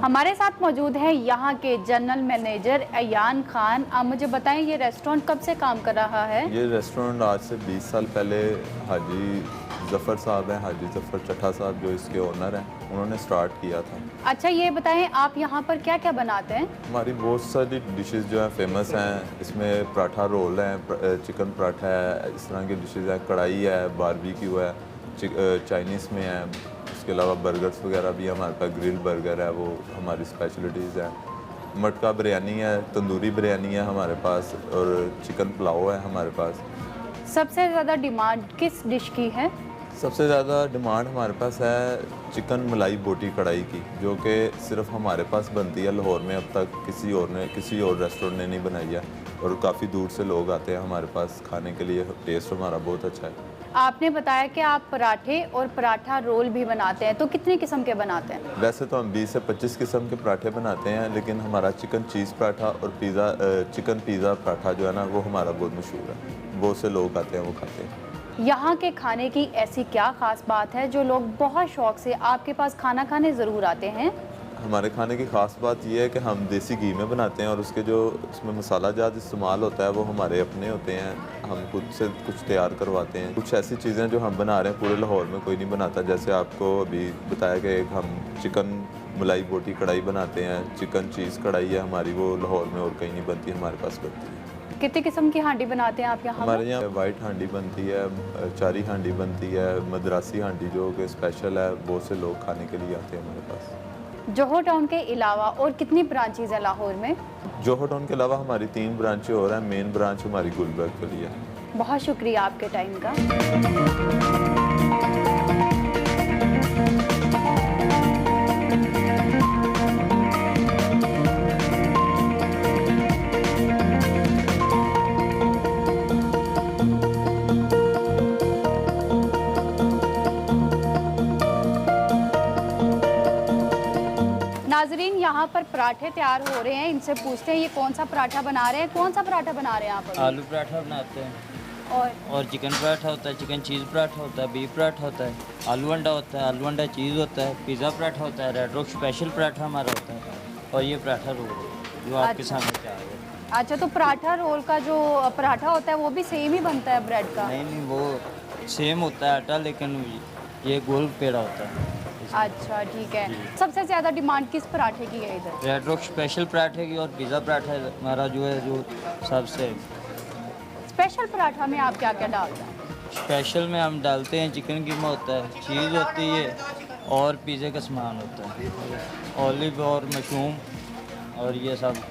हमारे साथ मौजूद है यहाँ के जनरल मैनेजर अयान खान। आप मुझे बताएं, ये रेस्टोरेंट कब से काम कर रहा है? ये रेस्टोरेंट आज से 20 साल पहले हाजी जफ़र साहब हैं, हाजी जफ़र चट्टा साहब जो इसके ओनर हैं, उन्होंने स्टार्ट किया था। अच्छा, ये बताएं आप यहाँ पर क्या क्या बनाते हैं? हमारी बहुत सारी डिशेस जो हैं फेमस हैं। इसमें पराठा रोल है, चिकन पराठा है, इस तरह की डिशेस हैं, कढ़ाई है, बारबेक्यू है, चाइनीज़ में है। इसके अलावा बर्गर्स वगैरह भी हमारे पास, ग्रिल बर्गर है, वो हमारी स्पेशलिटीज़ हैं। मटका बिरयानी है, तंदूरी बिरयानी है हमारे पास, और चिकन पुलाव है हमारे पास। सबसे ज़्यादा डिमांड किस डिश की है? सबसे ज़्यादा डिमांड हमारे पास है चिकन मलाई बोटी कढ़ाई की, जो कि सिर्फ हमारे पास बनती है लाहौर में। अब तक किसी और रेस्टोरेंट ने नहीं बनाई है, और काफ़ी दूर से लोग आते हैं हमारे पास खाने के लिए। टेस्ट हमारा बहुत अच्छा है। आपने बताया कि आप पराठे और पराठा रोल भी बनाते हैं, तो कितने किस्म के बनाते हैं? वैसे तो हम 20 से 25 किस्म के पराठे बनाते हैं, लेकिन हमारा चिकन चीज़ पराठा और चिकन पिज़्ज़ा पराठा जो है ना, वो हमारा बहुत मशहूर है। बहुत से लोग आते हैं, वो खाते हैं। यहाँ के खाने की ऐसी क्या ख़ास बात है जो लोग बहुत शौक़ से आपके पास खाना खाने ज़रूर आते हैं? हमारे खाने की ख़ास बात यह है कि हम देसी घी में बनाते हैं, और उसके जो उसमें मसाला जात इस्तेमाल होता है वो हमारे अपने होते हैं। हम खुद से कुछ तैयार करवाते हैं। कुछ ऐसी चीज़ें जो हम बना रहे हैं पूरे लाहौर में कोई नहीं बनाता। जैसे आपको अभी बताया कि हम चिकन मलाई बोटी कढ़ाई बनाते हैं, चिकन चीज़ कढ़ाई है हमारी, वो लाहौर में और कहीं नहीं बनती, हमारे पास बनती है। कितने किस्म की हांडी बनाते हैं आप यहाँ? हमारे यहाँ वाइट हांडी बनती है, चारी हांडी बनती है, मद्रासी हांडी जो कि स्पेशल है। बहुत से लोग खाने के लिए आते हैं हमारे पास। जोहर टाउन के अलावा और कितनी ब्रांचेज है लाहौर में? जोहर टाउन के अलावा हमारी 3 ब्रांचें और हैं। मेन ब्रांच हमारी गुलबर्ग के लिए है। बहुत शुक्रिया आपके टाइम का। नाजरीन, यहाँ पर पराठे तैयार हो रहे हैं, इनसे पूछते हैं ये कौन सा पराठा बना रहे हैं। कौन सा पराठा बना रहे हैं आप? आलू पराठा बनाते हैं, और चिकन पराठा होता है, चिकन चीज़ पराठा होता है, बीफ पराठा होता है, आलू अंडा होता है, आलू अंडा चीज़ होता है, पिज़्ज़ा पराठा होता है, रेड रॉक स्पेशल पराठा हमारा होता है, और ये पराठा रोल जो आपके सामने तैयार है। अच्छा, तो पराठा रोल का जो पराठा होता है वो भी सेम ही बनता है ब्रेड का? नहीं, वो सेम होता है आटा, लेकिन ये गोल पेड़ा होता है। अच्छा, ठीक है। सबसे ज़्यादा डिमांड किस पराठे की है इधर? रेड रॉक स्पेशल पराठे की, और पिज़्ज़ा पराठा हमारा जो है जो सबसे। स्पेशल पराठा में आप क्या क्या डालते हैं? स्पेशल में हम डालते हैं चिकन कीमा होता है, चीज़ होती है, और पिज़्ज़े का सामान होता है, ऑलिव और मशरूम, और ये सब।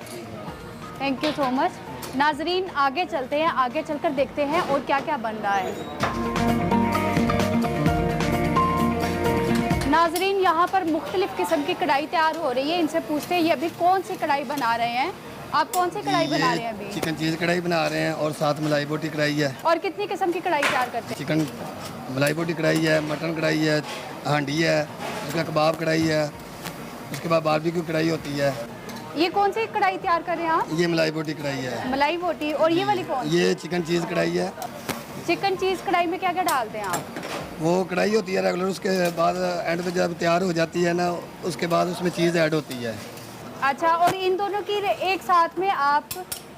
Thank you so much. नाजरीन, आगे चलते हैं, आगे चलकर देखते हैं और क्या क्या बन रहा है। नाजरीन, यहाँ पर मुख्तलिफ किस्म की कढ़ाई तैयार हो रही है, इनसे पूछते हैं ये अभी कौन सी कढ़ाई बना रहे हैं। आप कौन सी कढ़ाई बना रहे हैं अभी? चिकन चीज़ कढ़ाई बना रहे हैं और साथ मलाई बोटी कढ़ाई है। और कितनी किस्म की कढ़ाई तैयार करते हैं? चिकन मलाई बोटी कढ़ाई है, मटन कढ़ाई है, हांडी है, उसका कबाब कढ़ाई है, उसके बाद बारबेक्यू कढ़ाई होती है। ये कौन सी कढ़ाई तैयार कर रहे हैं आप? ये मलाई बोटी कढ़ाई है। मलाई बोटी। और ये वाली कौन? ये चिकन चीज़ कढ़ाई है। चिकन चीज़ कढ़ाई में क्या क्या डालते हैं आप? वो कढ़ाई होती है रेगुलर, उसके बाद एंड पे जब तैयार हो जाती है ना, उसके बाद उसमें चीज़ ऐड होती है। अच्छा, और इन दोनों की एक साथ में आप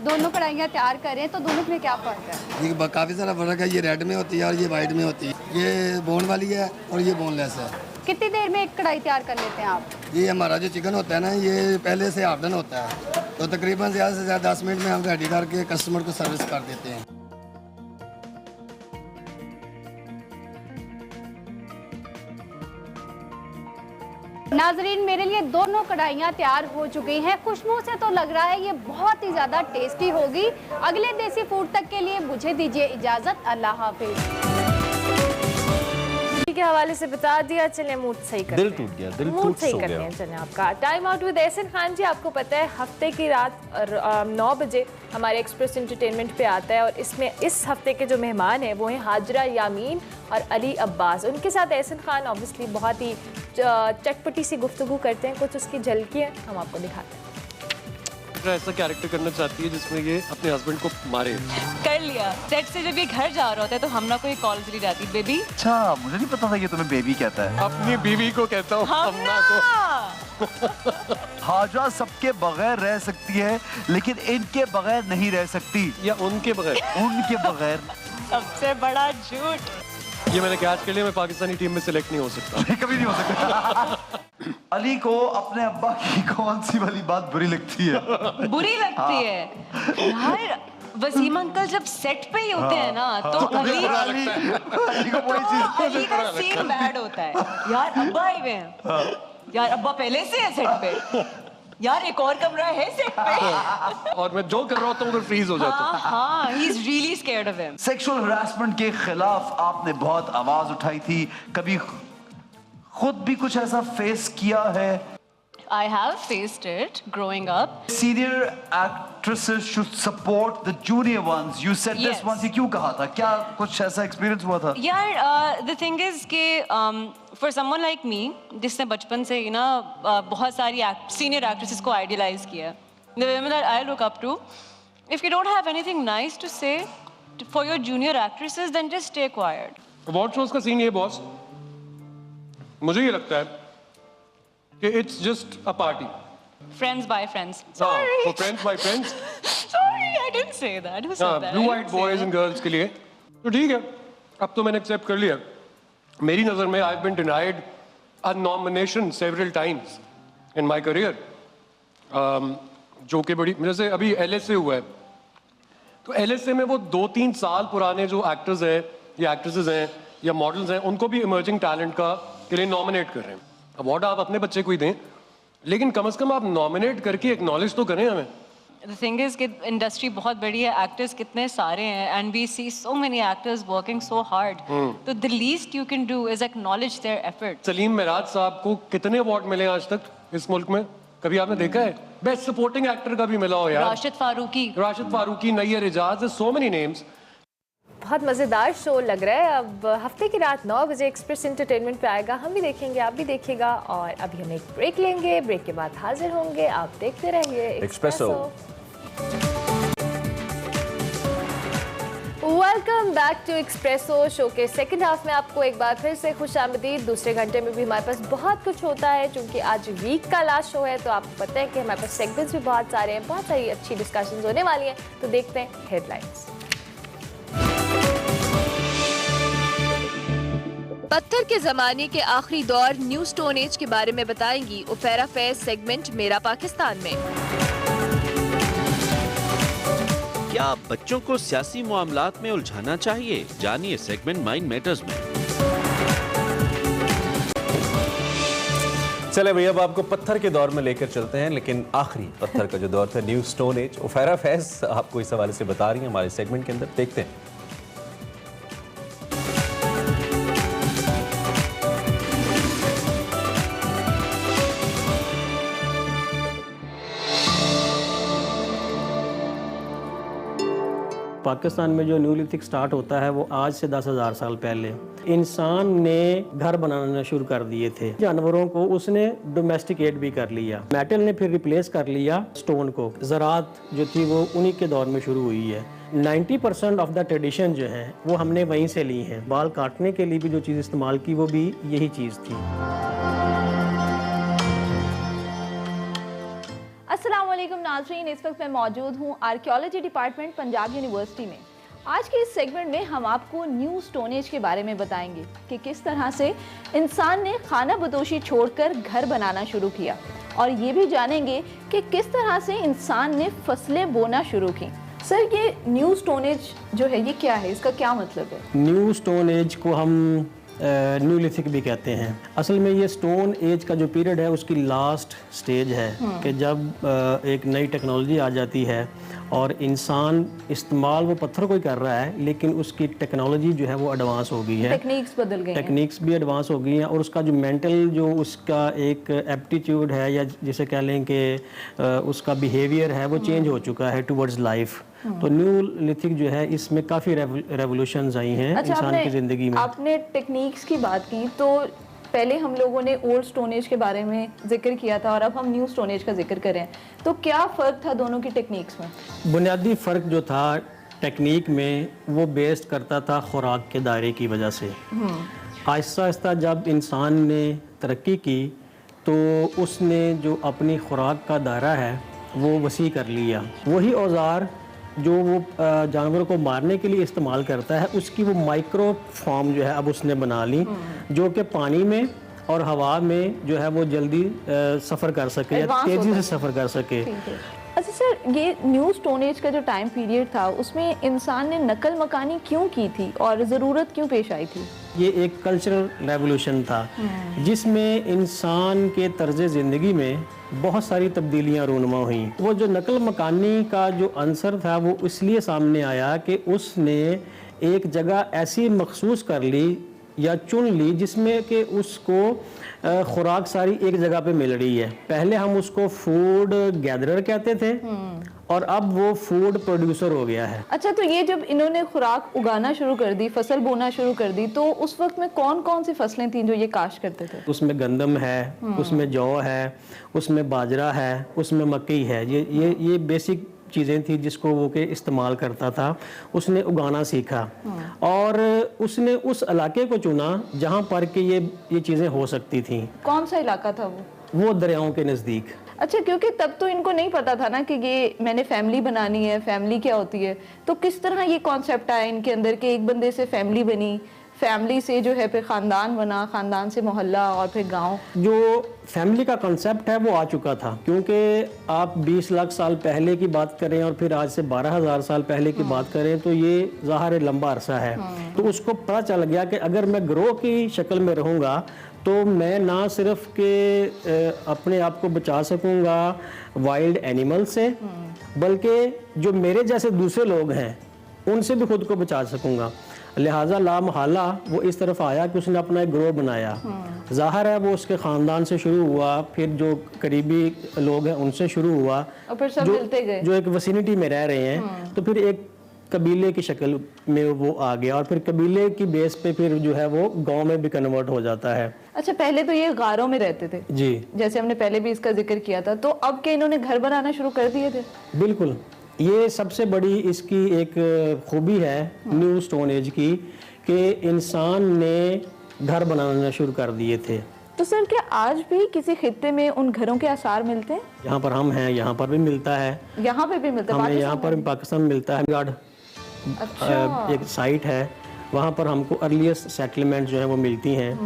दोनों कढ़ाइयाँ तैयार कर रहे हैं, तो दोनों में क्या फ़र्क है? ये काफ़ी सारा फ़र्क है। ये रेड में होती है और ये वाइट में होती है। ये बोन वाली है और ये बोनलेस है। कितनी देर में एक कढ़ाई तैयार कर लेते हैं आप? ये हमारा जो चिकन होता है ना, ये पहले से हाफ डन होता है, तो तकरीबन ज़्यादा से ज़्यादा 10 मिनट में हम रेडी करके कस्टमर को सर्विस कर देते हैं। नाजरीन, मेरे लिए दोनों कढ़ाइयाँ तैयार हो चुकी हैं। खुशबू से तो लग रहा है ये बहुत ही ज़्यादा टेस्टी होगी। अगले देसी फूड तक के लिए मुझे दीजिए इजाज़त। अल्लाह हाफिज़। के हवाले से बता दिया, चलिए मूड सही कर दिल टूट गया, दिल मूड टूट सही सो करते गया। हैं। चलिए आपका time out with Ehsan Khan ji. आपको पता है हफ्ते की रात 9 बजे हमारे एक्सप्रेस एंटरटेनमेंट पे आता है, और इसमें इस हफ्ते के जो मेहमान हैं वो हैं हाजरा यामीन और अली अब्बास। उनके साथ एहसन खान ऑब्वियसली बहुत ही चटपटी सी गुफ्तगू करते हैं। कुछ उसकी झलकियाँ हम आपको दिखाते हैं। ऐसा कैरेक्टर करना चाहती है जिसमें ये अपने हस्बैंड को मारे। कर लिया। सेट से जब ये घर जा रहा होता है तो हमना को कॉल चली जाती, बेबी। अच्छा, मुझे नहीं पता था ये तुम्हें बेबी कहता है। अपनी बीवी को कहता हूँ, हमना को। हाजरा सबके बगैर रह सकती है, लेकिन इनके बगैर नहीं रह सकती। या उनके बगैर? उनके बगैर। सबसे बड़ा झूठ। ये मैंने कैच कर लिया, मैं पाकिस्तानी टीम में सिलेक्ट नहीं हो सकता। कभी नहीं हो सकता। अली को अपने अब्बा की कौन सी वाली बात बुरी लगती है? बुरी लगती है यार, वसीम अंकल जब सेट पे ही होते हैं ना, तो अली का सीन बैड होता है। यार अब्बा आए हुए हैं, यार अब्बा पहले से है सेट पे, यार एक और कमरा है सेट पे। और मैं जो कर रहा होता हूँ उधर फ्रीज हो जाता हूँ। हाँ, he is really scared of him. Sexual harassment के खिलाफ आपने बहुत आवाज उठाई थी, कभी खुद भी कुछ ऐसा फेस किया है? I have faced it growing up. Senior actresses should support the junior ones. You said this once. ये क्यों कहा था? क्या कुछ ऐसा एक्सपीरियंस हुआ था? यार the thing is कि for someone like me, जिसने बचपन से ही ना बहुत सारी senior actresses को idealize किया, the women that I look up to, if you don't have anything nice to say for your junior actresses, then just stay quiet. Award shows का सीन ये बॉस, मुझे ये लगता है कि it's just a party. Friends by friends. Sorry. For friends by friends. Sorry, I didn't say that. Who said that? Blue-eyed boys and girls के लिए तो ठीक है, अब तो मैंने एक्सेप्ट कर लिया। मेरी नज़र में I've been denied a nomination several times in my career, जो कि बड़ी जैसे अभी LSA हुआ है, तो LSA में वो 2-3 साल पुराने जो एक्टर्स हैं या एक्ट्रेसेस हैं या मॉडल्स हैं, उनको भी इमर्जिंग टैलेंट का के लिए नॉमिनेट कर रहे हैं। अवार्ड आप अपने बच्चे को ही दें, लेकिन कम से कम आप नॉमिनेट करके एक्नॉलेज तो करें हमें। The thing is कि इंडस्ट्री बहुत बड़ी है, एक्टर्स कितने सारे हैं, and we see so many actors working so hard. तो the least you can do is acknowledge their effort. Salim Meraj साहब को कितने अवार्ड मिले आज तक इस मुल्क में? कभी आपने देखा है? बेस्ट सपोर्टिंग एक्टर का भी मिला हो यार। Rashid Farooqui, Nayyar Ijaz, so many names. बहुत मज़ेदार शो लग रहा है। अब हफ्ते की रात 9 बजे एक्सप्रेस एंटरटेनमेंट पे आएगा, हम भी देखेंगे, आप भी देखिएगा। और अभी हम एक ब्रेक लेंगे, ब्रेक के बाद हाजिर होंगे। आप देखते रहिए Expresso. Welcome back to Expresso. Show के सेकंड हाफ में आपको एक बार फिर से खुशामदीद। दूसरे घंटे में भी हमारे पास बहुत कुछ होता है, क्योंकि आज वीक का लास्ट शो है, तो आपको पता है कि हमारे पास सेगमेंट्स भी बहुत सारे हैं, बहुत सारी अच्छी डिस्कशंस होने वाली हैं। तो देखते हैं हेडलाइंस। पत्थर के जमाने के आखिरी दौर न्यू स्टोन एज के बारे में बताएंगी उफेरा फैज सेगमेंट मेरा पाकिस्तान में। क्या बच्चों को सियासी मामलात में उलझाना चाहिए? जानिए सेगमेंट माइंड मैटर्स में। चले भैया, अब आपको पत्थर के दौर में लेकर चलते हैं, लेकिन आखिरी पत्थर का जो दौर था, न्यू स्टोन एज। उफेरा फैज आपको इस हवाले से बता रही है हमारे सेगमेंट के अंदर, देखते हैं। पाकिस्तान में जो न्यूलिथिक स्टार्ट होता है वो आज से 10,000 साल पहले इंसान ने घर बनाना शुरू कर दिए थे। जानवरों को उसने डोमेस्टिकेट भी कर लिया। मेटल ने फिर रिप्लेस कर लिया स्टोन को। ज़राअत जो थी वो उन्हीं के दौर में शुरू हुई है। 90% ऑफ द ट्रेडिशन जो है वो हमने वहीं से ली है। बाल काटने के लिए भी जो चीज़ इस्तेमाल की वो भी यही चीज़ थी। अस्सलाम वालेकुम नाज़रीन, इस वक्त मैं मौजूद हूँ आर्कियोलॉजी डिपार्टमेंट पंजाब यूनिवर्सिटी में। आज के इस सेगमेंट में हम आपको न्यू स्टोन एज के बारे में बताएंगे कि किस तरह से इंसान ने खाना बदोशी छोड़कर घर बनाना शुरू किया, और ये भी जानेंगे कि किस तरह से इंसान ने फसलें बोना शुरू की। सर, ये न्यू स्टोन एज जो है ये क्या है, इसका क्या मतलब है? न्यू स्टोन एज को हम न्यूलिथिक भी कहते हैं। असल में ये स्टोन एज का जो पीरियड है उसकी लास्ट स्टेज है कि जब एक नई टेक्नोलॉजी आ जाती है और इंसान इस्तेमाल वो पत्थर को ही कर रहा है, लेकिन उसकी टेक्नोलॉजी जो है वो एडवांस हो गई है। टेक्निक्स बदल गई हैं। टेक्निक्स भी एडवांस हो गई हैं और उसका जो मेंटल जो उसका एक एप्टीट्यूड है या जिसे कह लें कि उसका बिहेवियर है वो चेंज हो चुका है टुवर्ड्स लाइफ। तो न्यूलिथिक जो है इसमें काफ़ी रेवोल्यूशंस आई हैं इंसान की ज़िंदगी में। आपने टेक्निक्स की बात की, तो पहले हम लोगों ने ओल्ड स्टोन एज के बारे में जिक्र किया था और अब हम न्यू स्टोन एज का जिक्र करें, तो क्या फ़र्क था दोनों की टेक्निक्स में? बुनियादी फ़र्क जो था टेक्निक में वो बेस्ड करता था खुराक के दायरे की वजह से। आहिस्ता आहिस्ता जब इंसान ने तरक्की की तो उसने जो अपनी खुराक का दायरा है वो वसी कर लिया। वही औज़ार जो वो जानवरों को मारने के लिए इस्तेमाल करता है उसकी वो माइक्रो फॉर्म जो है अब उसने बना ली, जो कि पानी में और हवा में जो है वो जल्दी सफ़र कर सके या तेज़ी से सफ़र कर सके। अच्छा सर, ये न्यू स्टोन एज का जो टाइम पीरियड था उसमें इंसान ने नकल मकानी क्यों की थी और ज़रूरत क्यों पेश आई थी? ये एक कल्चरल रेवोल्यूशन था जिसमें इंसान के तर्ज ज़िंदगी में बहुत सारी तब्दीलियाँ रूनुमा हुई। वो जो नकल मकानी का जो अंसर था वो इसलिए सामने आया कि उसने एक जगह ऐसी मखसूस कर ली या चुन ली जिसमें कि उसको खुराक सारी एक जगह पे मिल रही है। पहले हम उसको फूड गैदरर कहते थे और अब वो फूड प्रोड्यूसर हो गया है। अच्छा, तो ये जब इन्होंने खुराक उगाना शुरू कर दी, फसल बोना शुरू कर दी, तो उस वक्त में कौन कौन सी फसलें थीं जो ये काश्त करते थे? उसमें गंदम है, उसमें जौ है, उसमें बाजरा है, उसमें मकई है। ये बेसिक चीज़ें थी जिसको वो के इस्तेमाल करता था। उसने उगाना सीखा और उसने उस इलाके को चुना जहाँ पर कि ये चीज़ें हो सकती थी। कौन सा इलाका था वो दरियाओं के नज़दीक। अच्छा, क्योंकि तब तो इनको नहीं पता था ना कि ये मैंने फैमिली बनानी है, फैमिली क्या होती है। तो किस तरह ये कॉन्सेप्ट आया इनके अंदर कि एक बंदे से फैमिली बनी, फैमिली से जो है फिर ख़ानदान बना, ख़ानदान से मोहल्ला और फिर गांव। जो फैमिली का कंसेप्ट है वो आ चुका था, क्योंकि आप 20 लाख साल पहले की बात करें और फिर आज से 12,000 साल पहले की बात करें तो ये ज़ाहिर लंबा अरसा है। तो उसको पता चल गया कि अगर मैं ग्रोह की शक्ल में रहूँगा तो मैं ना सिर्फ के अपने आप को बचा सकूँगा वाइल्ड एनिमल से, बल्कि जो मेरे जैसे दूसरे लोग हैं उनसे भी खुद को बचा सकूँगा। लिहाजा ला महला वो इस तरफ आया कि उसने अपना एक ग्रोह बनाया। ज़ाहिर है वो उसके ख़ानदान से शुरू हुआ, फिर जो करीबी लोग हैं उनसे शुरू हुआ और फिर सब मिलते गए जो एक विसिनिटी में रह रहे हैं। तो फिर एक कबीले की शक्ल में वो आ गया और फिर कबीले की बेस पे फिर जो है वो गांव में भी कन्वर्ट हो जाता है। अच्छा, पहले तो ये गारों में रहते थे जी, जैसे हमने पहले भी इसका जिक्र किया था, तो अब क्या इन्होंने घर बनाना शुरू कर दिए थे? बिल्कुल, ये सबसे बड़ी इसकी एक खूबी है न्यू स्टोन एज की कि इंसान ने घर बनाना शुरू कर दिए थे। तो सर, क्या आज भी किसी खित्ते में उन घरों के आसार मिलते हैं? यहाँ पर हम हैं, यहाँ पर भी मिलता है। यहाँ पे भी मिलता है? हमें यहाँ पर पाकिस्तान में मिलता है। अच्छा। एक साइट है वहाँ पर हमको अर्लीस्ट सेटलमेंट जो है वो मिलती हैं।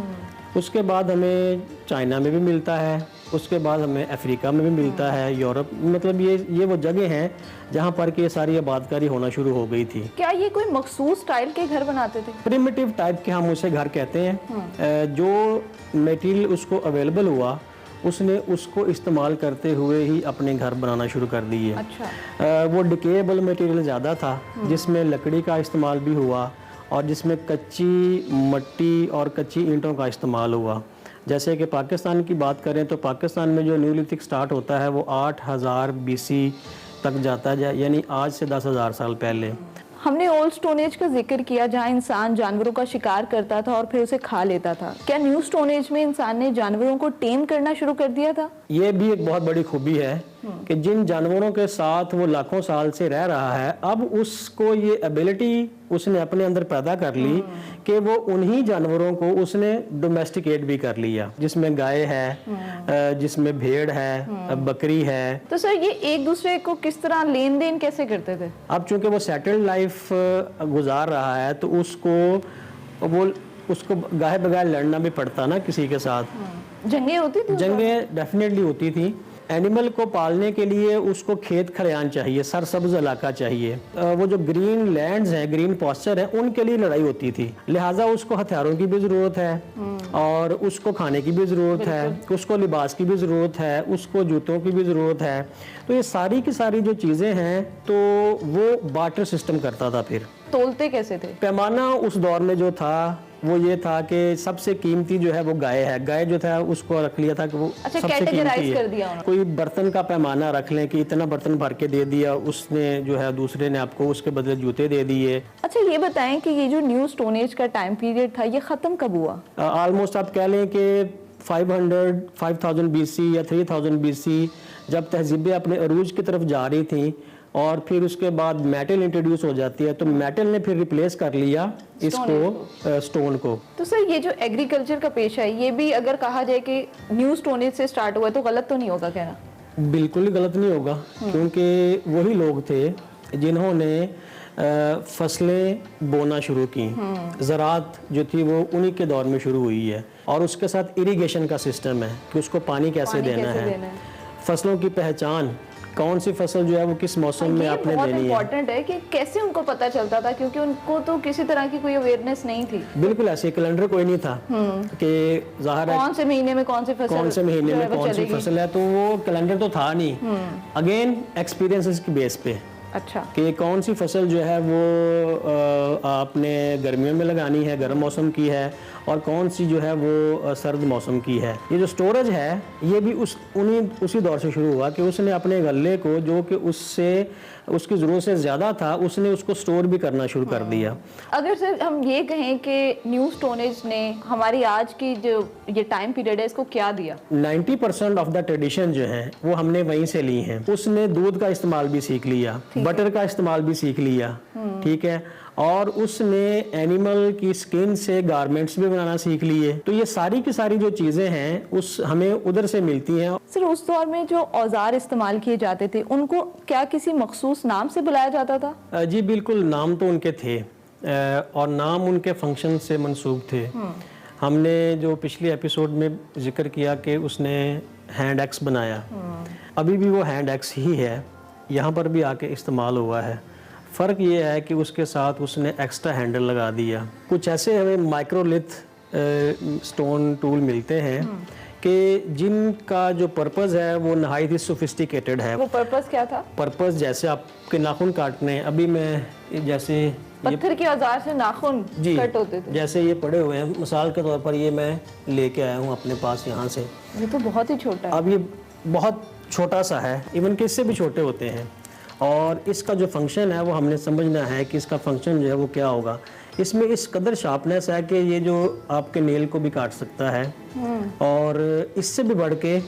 उसके बाद हमें चाइना में भी मिलता है, उसके बाद हमें अफ्रीका में भी मिलता है, यूरोप, मतलब ये वो जगह हैं जहाँ पर कि ये सारी आबादकारी होना शुरू हो गई थी। क्या ये कोई मखसूस स्टाइल के घर बनाते थे? प्रिमिटिव टाइप के हम उसे घर कहते हैं। जो मटेरियल उसको अवेलेबल हुआ उसने उसको इस्तेमाल करते हुए ही अपने घर बनाना शुरू कर दिए। अच्छा। वो डिकेबल मटेरियल ज़्यादा था जिसमें लकड़ी का इस्तेमाल भी हुआ और जिसमें कच्ची मिट्टी और कच्ची ईंटों का इस्तेमाल हुआ। जैसे कि पाकिस्तान की बात करें तो पाकिस्तान में जो न्यूलिथिक स्टार्ट होता है वो 8000 BC तक जाता है, यानी आज से 10,000 साल पहले। हमने ओल्ड स्टोन एज का जिक्र किया जहाँ इंसान जानवरों का शिकार करता था और फिर उसे खा लेता था। क्या न्यू स्टोन एज में इंसान ने जानवरों को टेम करना शुरू कर दिया था? ये भी एक बहुत बड़ी खूबी है कि जिन जानवरों के साथ वो लाखों साल से रह रहा है, अब उसको ये एबिलिटी उसने अपने अंदर पैदा कर ली कि वो उन्हीं जानवरों को उसने डोमेस्टिकेट भी कर लिया, जिसमें गाय है, जिसमें भेड़ है, बकरी है। तो सर ये एक दूसरे को किस तरह लेन देन कैसे करते थे? अब चूंकि वो सेटल्ड लाइफ गुजार रहा है तो उसको गाहे बगैर लड़ना भी पड़ता ना किसी के साथ। जंगें होती थी? जंगें डेफिनेटली होती थी। एनिमल को पालने के लिए उसको खेत खलियान चाहिए, सरसब्ज इलाका चाहिए। वो जो ग्रीन लैंड्स हैं, ग्रीन पॉस्चर है, उनके लिए लड़ाई होती थी। लिहाजा उसको हथियारों की भी ज़रूरत है और उसको खाने की भी ज़रूरत है, उसको लिबास की भी ज़रूरत है, उसको जूतों की भी ज़रूरत है। तो ये सारी की सारी जो चीज़ें हैं तो वो बार्टर सिस्टम करता था। फिर तोलते कैसे थे? पैमाना उस दौर में जो था वो ये था कि सबसे कीमती जो है वो गाय है। गाय जो था उसको रख लिया था कि वो सबसे कीमती है। कर दिया उन्होंने। कोई बर्तन का पैमाना रख लें कि इतना बर्तन भर के दे दिया उसने, जो है दूसरे ने आपको उसके बदले जूते दे दिए। अच्छा ये बताएं कि ये जो न्यू स्टोन एज का टाइम पीरियड था ये खत्म कब हुआ? ऑलमोस्ट आप कह लें कि 5000 BC या 3000 BC जब तहजीबें अपने अरूज की तरफ जा रही थी और फिर उसके बाद मेटल इंट्रोड्यूस हो जाती है तो मेटल ने फिर रिप्लेस कर लिया इसको स्टोन को। तो सर ये जो एग्रीकल्चर का पेशा है ये भी अगर कहा जाए कि न्यू स्टोन एज से स्टार्ट हुआ तो गलत तो नहीं होगा कहना? बिल्कुल ही गलत नहीं होगा, क्योंकि वही लोग थे जिन्होंने फसलें बोना शुरू की। ज़राअत जो थी वो उन्हीं के दौर में शुरू हुई है और उसके साथ इरिगेशन का सिस्टम है कि उसको पानी कैसे देना है। फसलों की पहचान, कौन सी फसल जो है वो किस मौसम में आपने देनी है। इम्पोर्टेंट है कि कैसे उनको पता चलता था, क्योंकि उनको तो किसी तरह की कोई अवेयरनेस नहीं थी। बिल्कुल ऐसे कैलेंडर कोई नहीं था कि ज़ाहिर है कौन से महीने में कौन सी फसल, कौन से महीने में कौन सी फसल है, तो वो कैलेंडर तो था नहीं। अगेन एक्सपीरियंसेस की बेस पे अच्छा कि कौन सी फसल जो है वो आपने गर्मियों में लगानी है, गर्म मौसम की है, और कौन सी जो है वो सर्द मौसम की है। ये जो स्टोरेज है ये भी उसी दौर से शुरू हुआ कि उसने अपने गल्ले को जो कि उसकी ज़रूरत से ज़्यादा था उसने उसको स्टोर भी करना शुरू कर दिया। अगर सर हम ये कहें कि न्यू स्टोन एज ने हमारी आज की जो ये टाइम पीरियड है इसको क्या दिया? 90% ऑफ द ट्रेडिशन जो है वो हमने वहीं से ली हैं। उसने दूध का इस्तेमाल भी सीख लिया, बटर का इस्तेमाल भी सीख लिया, ठीक है, और उसने एनिमल की स्किन से गारमेंट्स भी बनाना सीख लिए। तो ये सारी की सारी जो चीज़ें हैं उस हमें उधर से मिलती हैं। सर उस दौर में जो औजार इस्तेमाल किए जाते थे उनको क्या किसी मखसूस नाम से बुलाया जाता था? जी बिल्कुल, नाम तो उनके थे और नाम उनके फंक्शन से मंसूब थे। हमने जो पिछले एपिसोड में जिक्र किया कि उसने हैंड एक्स बनाया, अभी भी वो हैंड एक्स ही है, यहाँ पर भी आके इस्तेमाल हुआ है। फ़र्क ये है कि उसके साथ उसने एक्स्ट्रा हैंडल लगा दिया। कुछ ऐसे हमें माइक्रोलिथ स्टोन टूल मिलते हैं कि जिनका जो पर्पज़ है वो नहायत ही सोफिस्टिकेटेड है। वो पर्पज़ क्या था? पर्पज़ जैसे आपके नाखून काटने, अभी मैं जैसे पत्थर के औजार से नाखून कट होते थे, जैसे ये पड़े हुए हैं, मिसाल के तौर पर ये मैं लेके आया हूँ अपने पास यहाँ से। ये तो बहुत ही छोटा है। अब ये बहुत छोटा सा है, इवन कि इससे भी छोटे होते हैं, और इसका जो फंक्शन है वो हमने समझना है कि इसका फंक्शन जो है वो क्या होगा। इसमें इस कदर शार्पनेस है कि ये जो आपके नेल को भी काट सकता है, और इससे भी बढ़ के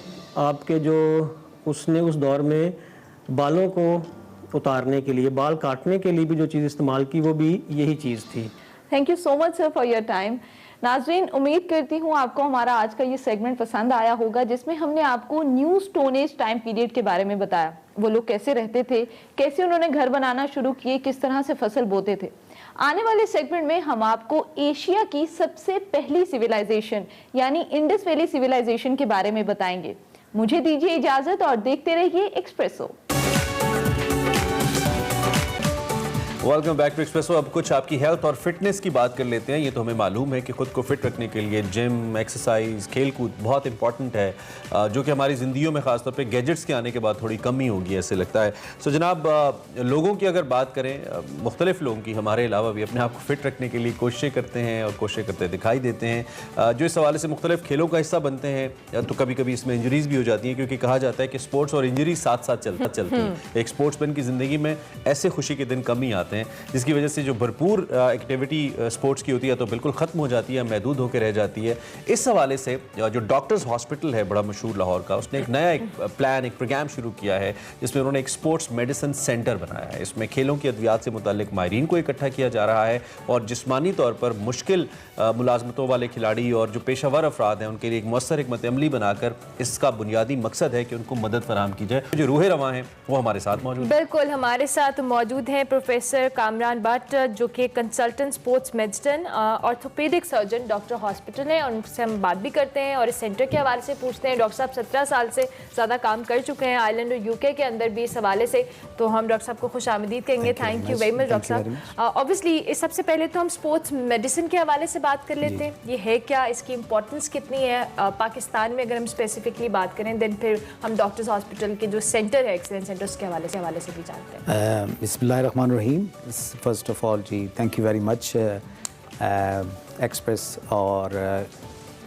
आपके जो उसने उस दौर में बालों को उतारने के लिए, बाल काटने के लिए भी जो चीज़ इस्तेमाल की वो भी यही चीज़ थी। Thank you so much sir for your time. नाज़रीन, उम्मीद करती हूँ आपको हमारा आज का ये सेगमेंट पसंद आया होगा, जिसमें हमने आपको new stone age time period के बारे में बताया। वो लोग कैसे रहते थे, कैसे उन्होंने घर बनाना शुरू किए, किस तरह से फसल बोते थे। आने वाले सेगमेंट में हम आपको एशिया की सबसे पहली सिविलाइजेशन यानी इंडस वैली सिविलाइजेशन के बारे में बताएंगे। मुझे दीजिए इजाजत और देखते रहिए Expresso. Welcome back to Expresso. अब कुछ आपकी हेल्थ और फिटनेस की बात कर लेते हैं। ये तो हमें मालूम है कि खुद को फिट रखने के लिए जिम, एक्सरसाइज, खेल कूद बहुत इंपॉर्टेंट है, जो कि हमारी ज़िंदगियों में ख़ासतौर पे गैजेट्स के आने के बाद थोड़ी कमी होगी ऐसे लगता है। सो जनाब, लोगों की अगर बात करें, मुख्तलिफ लोगों की हमारे अलावा भी अपने आप को फिट रखने के लिए कोशिशें करते हैं और कोशिशें करते दिखाई देते हैं, जो इस हवाले से मुख्तलिफ खेलों का हिस्सा बनते हैं। तो कभी कभी इसमें इंजरीज़ भी हो जाती हैं, क्योंकि कहा जाता है कि स्पोर्ट्स और इंजरी साथ साथ चलती हैं। एक स्पोर्ट्समैन की ज़िंदगी में ऐसे खुशी के दिन कम ही आते हैं जाते हैं, जिसकी वजह से जो भरपूर एक्टिविटी स्पोर्ट्स की होती है तो बिल्कुल ख़त्म हो जाती है, महदूद होकर रह जाती है। इस हवाले से जो डॉक्टर्स हॉस्पिटल है बड़ा मशहूर लाहौर का, उसने एक नया एक प्रोग्राम शुरू किया है जिसमें उन्होंने एक स्पोर्ट्स मेडिसिन सेंटर बनाया है। इसमें खेलों की अद्वियात से मुतालिक माहिरीन को इकट्ठा किया जा रहा है और जिस्मानी तौर पर मुश्किल मुलाजमतों वाले खिलाड़ी और जो पेशावर अफराद हैं उनके लिए एक मौसर हिकमत अमली बनाकर इसका बुनियादी मकसद है कि उनको मदद फराहम की जाए। जो रूहे रवां हैं वो हमारे साथ मौजूद हैं। बिल्कुल, हमारे साथ मौजूद हैं प्रोफेसर कामरान भट्ट जो कि consultant sports medicine orthopaedic surgeon doctor hospital है, और उनसे हम बात भी करते हैं और इस सेंटर के हवाले से पूछते हैं। डॉक्टर साहब 17 साल से ज़्यादा काम कर चुके हैं आयरलैंड और यूके के अंदर भी इस हवाले से, तो हम डॉक्टर साहब को खुश आमदीद कहेंगे। Thank you very much doctor साहब। ऑब्वियसली सबसे पहले तो हम स्पोर्ट्स मेडिसिन के हवाले से बात कर लेते हैं, ये है क्या, इसकी इंपॉर्टेंस कितनी है पाकिस्तान में अगर हम स्पेसिफिकली बात करें, देन फिर हम डॉक्टर्स हॉस्पिटल के जो सेंटर है एक्सीलेंस सेंटर उसके हवाले से भी जानते हैं। बिस्मिल्लाहिर्रहमानिर्रहीम। फर्स्ट ऑफ ऑल जी thank you very much Express, और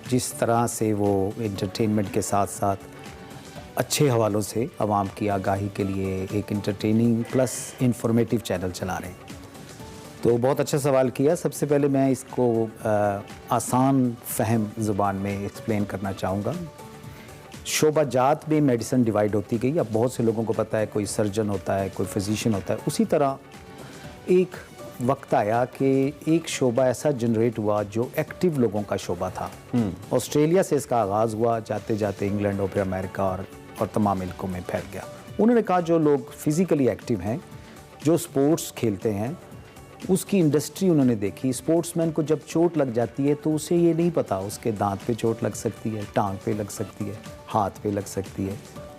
जिस तरह से वो एंटरटेनमेंट के साथ साथ अच्छे हवालों से आवाम की आगाही के लिए एक इंटरटेनिंग प्लस इंफॉर्मेटिव चैनल चला रहे हैं, तो बहुत अच्छा सवाल किया। सबसे पहले मैं इसको आसान फहम ज़ुबान में एक्सप्लेन करना चाहूँगा। शोबा जात में मेडिसिन डिवाइड होती गई। अब बहुत से लोगों को पता है कोई सर्जन होता है, कोई फिजिशियन होता है। उसी तरह एक वक्त आया कि एक शोबा ऐसा जनरेट हुआ जो एक्टिव लोगों का शोबा था। ऑस्ट्रेलिया से इसका आगाज़ हुआ, जाते जाते इंग्लैंड और फिर अमेरिका और तमाम इलाकों में फैल गया। उन्होंने कहा जो लोग फिज़िकली एक्टिव हैं, जो स्पोर्ट्स खेलते हैं, उसकी इंडस्ट्री उन्होंने देखी। स्पोर्ट्समैन को जब चोट लग जाती है तो उसे ये नहीं पता उसके दांत पे चोट लग सकती है, टांग पे लग सकती है, हाथ पे लग सकती है,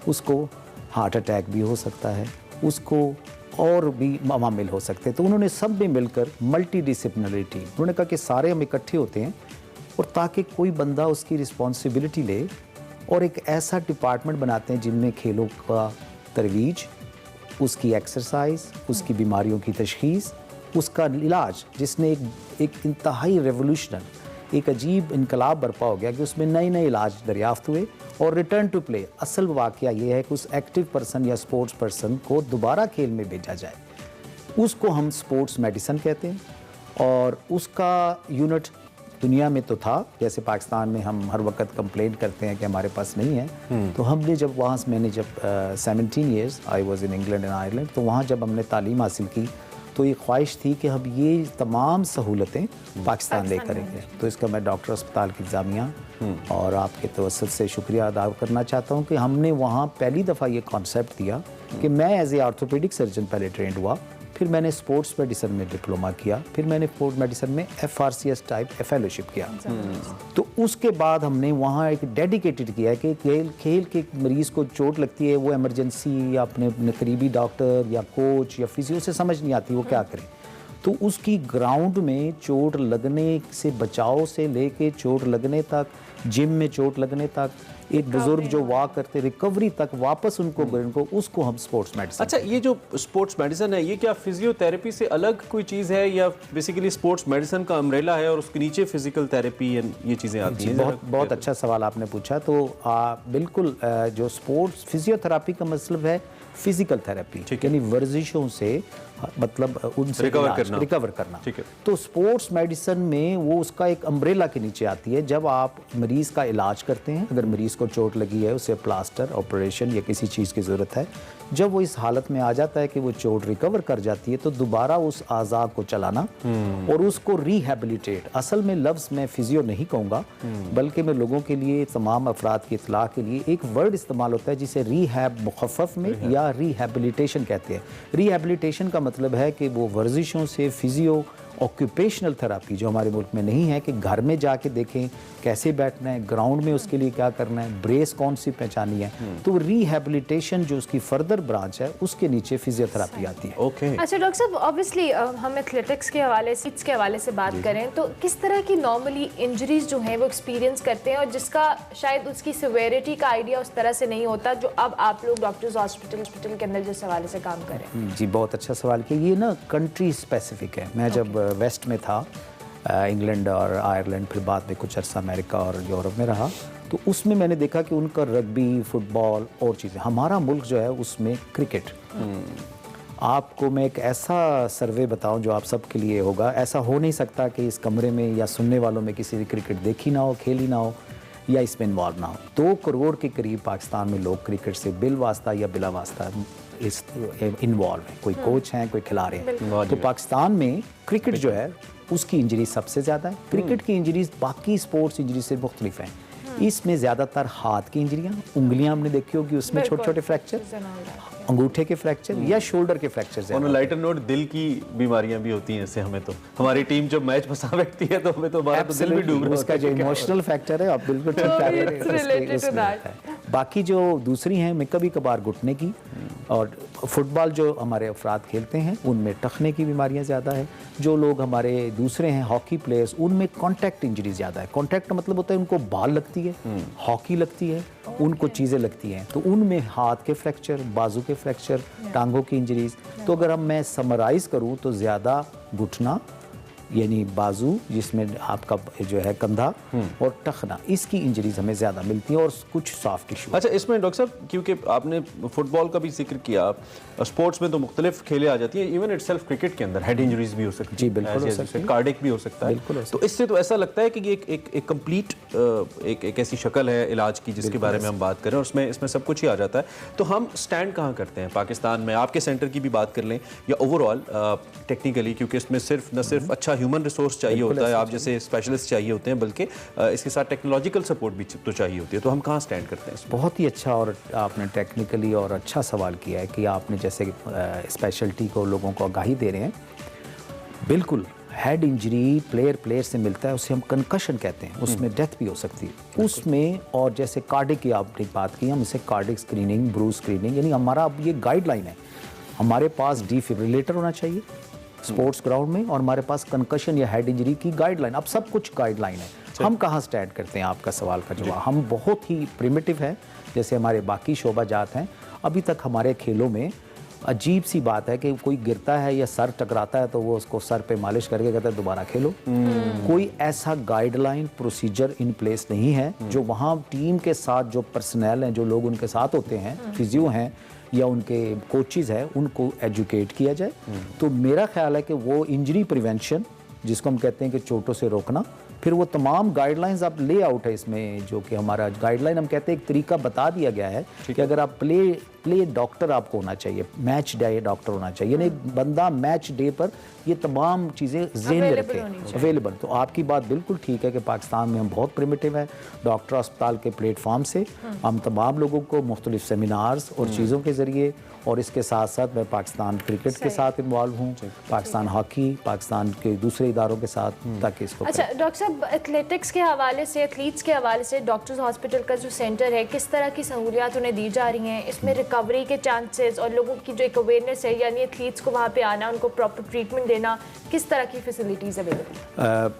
उसको हार्ट अटैक भी हो सकता है, उसको और भी अवामिल हो सकते हैं। तो उन्होंने सब में मिलकर मल्टी डिसिप्लिनरी टीम, उन्होंने कहा कि सारे हम इकट्ठे होते हैं और ताकि कोई बंदा उसकी रिस्पॉन्सिबिलिटी ले और एक ऐसा डिपार्टमेंट बनाते हैं जिनमें खेलों का तरवीज, उसकी एक्सरसाइज, उसकी बीमारियों की तशखीस, उसका इलाज, जिसने एक इंतहाई रेवोल्यूशनल, एक अजीब इनकलाब बर्पा हो गया कि उसमें नए नए इलाज दरियाफ्त हुए। और रिटर्न टू प्ले, असल वाक़या ये है कि उस एक्टिव पर्सन या स्पोर्ट्स पर्सन को दोबारा खेल में भेजा जाए, उसको हम स्पोर्ट्स मेडिसिन कहते हैं। और उसका यूनिट दुनिया में तो था, जैसे पाकिस्तान में हम हर वक्त कंप्लेंट करते हैं कि हमारे पास नहीं है, तो हमने जब वहाँ से, मैंने जब 17 years I was in England and Ireland, तो वहाँ जब हमने तालीम हासिल की तो ये ख्वाहिश थी कि हम ये तमाम सहूलतें पाकिस्तान लेकर आएंगे। तो इसका मैं डॉक्टर अस्पताल की इंतज़ामिया और आपके तवस्सुत से शुक्रिया अदा करना चाहता हूँ कि हमने वहाँ पहली दफ़ा ये कॉन्सेप्ट दिया कि मैं एज ए ऑर्थोपेडिक सर्जन पहले ट्रेंड हुआ, फिर मैंने स्पोर्ट्स मेडिसिन में डिप्लोमा किया, फिर मैंने स्पोर्ट्स मेडिसिन में FRCS टाइप फेलोशिप किया। तो उसके बाद हमने वहाँ एक डेडिकेटेड किया है कि खेल के मरीज़ को चोट लगती है, वो इमरजेंसी या अपने करीबी डॉक्टर या कोच या फिजियो से समझ नहीं आती वो क्या करें, तो उसकी ग्राउंड में चोट लगने से बचाव से लेके चोट लगने तक, जिम में चोट लगने तक, एक बुजुर्ग जो वॉक करते रिकवरी तक वापस उनको उसको हम स्पोर्ट्स मेडिसिन। अच्छा, ये जो स्पोर्ट्स मेडिसिन है ये क्या फिजियोथेरेपी से अलग कोई चीज़ है या बेसिकली स्पोर्ट्स मेडिसिन का अम्ब्रेला है और उसके नीचे फिजिकल थेरेपी ये चीज़ें आती हैं? बहुत अच्छा सवाल आपने पूछा। तो बिल्कुल जो स्पोर्ट्स फिजियोथेरेपी का मतलब है फिजिकल थेरेपी, यानी वर्जिशों से मतलब उनसे रिकवर करना। तो स्पोर्ट्स मेडिसिन में वो उसका एक अम्ब्रेला के नीचे आती है। जब आप मरीज़ का इलाज करते हैं, अगर मरीज़ को चोट लगी है, उसे प्लास्टर, ऑपरेशन या किसी चीज़ की ज़रूरत है, जब वो इस हालत में आ जाता है कि वो चोट रिकवर कर जाती है, तो दोबारा उस आज़ाद को चलाना और उसको रिहेबिलिटेट, असल में लफ्ज़ मैं फिजियो नहीं कहूँगा, बल्कि मैं लोगों के लिए, तमाम अफराद की इत्तला के लिए एक वर्ड इस्तेमाल होता है जिसे रीहैब मुखफ़फ़ में या रिहेबिलिटेशन कहते हैं। रिहेबिलिटेशन का मतलब है कि वो वर्जिशों से फिजियो ऑक्यूपेशनल थेरापी जो हमारे मुल्क में नहीं है, कि घर में जाके देखें कैसे बैठना है, ग्राउंड में उसके लिए क्या करना है, ब्रेस कौन सी पहचानी है, तो रिहेबिलिटेशन जो उसकी फर्दर ब्रांच है उसके नीचे फिजियोथेरापी आती है। ओके। अच्छा डॉक्टर साहब, ऑब्वियसली हम एथलेटिक्स के हवाले से बात करें तो किस तरह की नॉर्मली इंजरीज जो हैं वो एक्सपीरियंस करते हैं और जिसका शायद उसकी सिवेरिटी का आइडिया उस तरह से नहीं होता जो अब आप लोग डॉक्टर्स हॉस्पिटल के अंदर जिस हवाले से काम करें? जी बहुत अच्छा सवाल किया। ये ना कंट्री स्पेसिफिक है। मैं जब वेस्ट में था, इंग्लैंड और आयरलैंड, फिर बाद में कुछ अर्सा अमेरिका और यूरोप में रहा, तो उसमें मैंने देखा कि उनका रग्बी, फुटबॉल और चीज़ें, हमारा मुल्क जो है उसमें क्रिकेट, आपको मैं एक ऐसा सर्वे बताऊं जो आप सबके लिए होगा। ऐसा हो नहीं सकता कि इस कमरे में या सुनने वालों में किसी ने क्रिकेट देखी ना हो, खेली ना हो या इसमें इन्वॉल्व ना हो। 2 करोड़ के करीब पाकिस्तान में लोग क्रिकेट से बिल वास्ता या बिला वास्ता इस इन्वॉल्व है। कोई कोच हैं, कोई खिलाड़ी हैं। तो पाकिस्तान में क्रिकेट जो है उसकी इंजरी सबसे ज़्यादा है। क्रिकेट की इंजरीज बाकी स्पोर्ट्स इंजरी से मुख्तलिफ हैं। इसमें ज़्यादातर हाथ की इंजरियाँ, उंगलियाँ हमने देखी होगी उसमें छोटे छोटे फ्रैक्चर, अंगूठे के फ्रैक्चर या शोल्डर के फ्रैक्चर। और लाइटर नोट, दिल की बीमारियां भी होती हैं इससे। हमें तो हमारी टीम जब मैच फंसा बैठती है तो हमें तो हमारा तो दिल भी डूब रहा है। उसका जो इमोशनल फैक्टर है आप बिल्कुल ठीक कह रहे हैं। बाकी जो दूसरी हैं में कभी कभार घुटने की, और फुटबॉल जो हमारे अफराद खेलते हैं उनमें टखने की बीमारियां ज़्यादा है। जो लोग हमारे दूसरे हैं हॉकी प्लेयर्स, उनमें कॉन्टैक्ट इंजरी ज़्यादा है। कॉन्टैक्ट मतलब होता है उनको बॉल लगती है, हॉकी लगती है, उनको चीज़ें लगती हैं, तो उनमें हाथ के फ्रैक्चर, बाजू के फ्रैक्चर, टांगों की इंजरीज। तो अगर मैं समराइज करूँ तो ज़्यादा घुटना यानी बाजू जिसमें आपका जो है कंधा और टखना, इसकी इंजरीज हमें ज़्यादा मिलती हैं और कुछ सॉफ्ट टिश्यू। अच्छा, इसमें डॉक्टर साहब क्योंकि आपने फुटबॉल का भी जिक्र किया, स्पोर्ट्स में तो मुख्तलिफ खेलें आ जाती हैं, इवन इटसेल्फ क्रिकेट के अंदर हेड इंजरीज भी हो सकती है। जी बिल्कुल हो सकती है, कार्डिक भी हो सकता है। बिल्कुल। तो इससे तो ऐसा लगता है कि ये एक कंप्लीट एक ऐसी शक्ल है इलाज की जिसके बारे में हम बात करें और इसमें सब कुछ ही आ जाता है। तो हम स्टैंड कहाँ करते हैं पाकिस्तान में? आपके सेंटर की भी बात कर लें या ओवरऑल टेक्निकली, क्योंकि इसमें न सिर्फ अच्छा ह्यूमन रिसोर्स चाहिए होता है, आप जैसे स्पेशलिस्ट चाहिए होते हैं, बल्कि इसके साथ टेक्नोलॉजिकल सपोर्ट भी तो चाहिए होती है। तो हम कहाँ स्टैंड करते हैं? बहुत ही अच्छा और आपने टेक्निकली और अच्छा सवाल किया है कि आपने जैसे स्पेशलिटी को लोगों को आगाही दे रहे हैं। बिल्कुल, हेड इंजरी प्लेयर से मिलता है, उसे हम कंकशन कहते हैं, उसमें डेथ भी हो सकती है उसमें। और जैसे कार्डिक की आपने बात की, हम इसे कार्डिक स्क्रीनिंग, ब्रूज स्क्रीनिंग, यानी हमारा अब ये गाइडलाइन है। हमारे पास डिफिब्रिलेटर होना चाहिए स्पोर्ट्स ग्राउंड में, और हमारे पास कंकशन या हेड इंजरी की गाइडलाइन, अब सब कुछ गाइडलाइन है। हम कहाँ स्टैंड करते हैं, आपका सवाल का जवाब, हम बहुत ही प्रिमिटिव है जैसे हमारे बाकी शोबा जात हैं। अभी तक हमारे खेलों में अजीब सी बात है कि कोई गिरता है या सर टकराता है तो वो उसको सर पे मालिश करके कहता है दोबारा खेलो। कोई ऐसा गाइडलाइन प्रोसीजर इन प्लेस नहीं है जो वहाँ टीम के साथ जो पर्सनल हैं, जो लोग उनके साथ होते हैं, फिजियो हैं या उनके कोचेज़ हैं, उनको एजुकेट किया जाए। तो मेरा ख्याल है कि वो इंजरी प्रिवेंशन जिसको हम कहते हैं कि चोटों से रोकना, फिर वो तमाम गाइडलाइंस आप ले आउट है इसमें, जो कि हमारा गाइडलाइन हम कहते हैं एक तरीका बता दिया गया है कि अगर आप प्ले डॉक्टर आपको होना चाहिए, मैच डे डॉक्टर होना चाहिए, यानी बंदा मैच डे पर ये तमाम चीज़ें ज़हन में रखें, अवेलेबल। तो आपकी बात बिल्कुल ठीक है कि पाकिस्तान में हम बहुत प्रिमिटिव है। डॉक्टर अस्पताल के प्लेटफॉर्म से हम तमाम लोगों को मुख्तलिफ सेमिनार्स और चीज़ों के ज़रिए, और इसके साथ साथ मैं पाकिस्तान क्रिकेट के साथ इन्वॉल्व हूँ, पाकिस्तान हॉकी, पाकिस्तान के दूसरे इदारों के साथ, ताकि इसको। अच्छा डॉक्टर साहब, एथलेटिक्स के हवाले से, एथलीट्स के हवाले से डॉक्टर्स हॉस्पिटल का जो सेंटर है, किस तरह की सहूलियात उन्हें दी जा रही हैं? इसमें रिकवरी के चांसेस और लोगों की जो एक अवेयरनेस है, यानी एथलीट्स को वहाँ पे आना, उनको प्रॉपर ट्रीटमेंट देना, किस तरह की फैसिलिटीज़ अवेलेबल?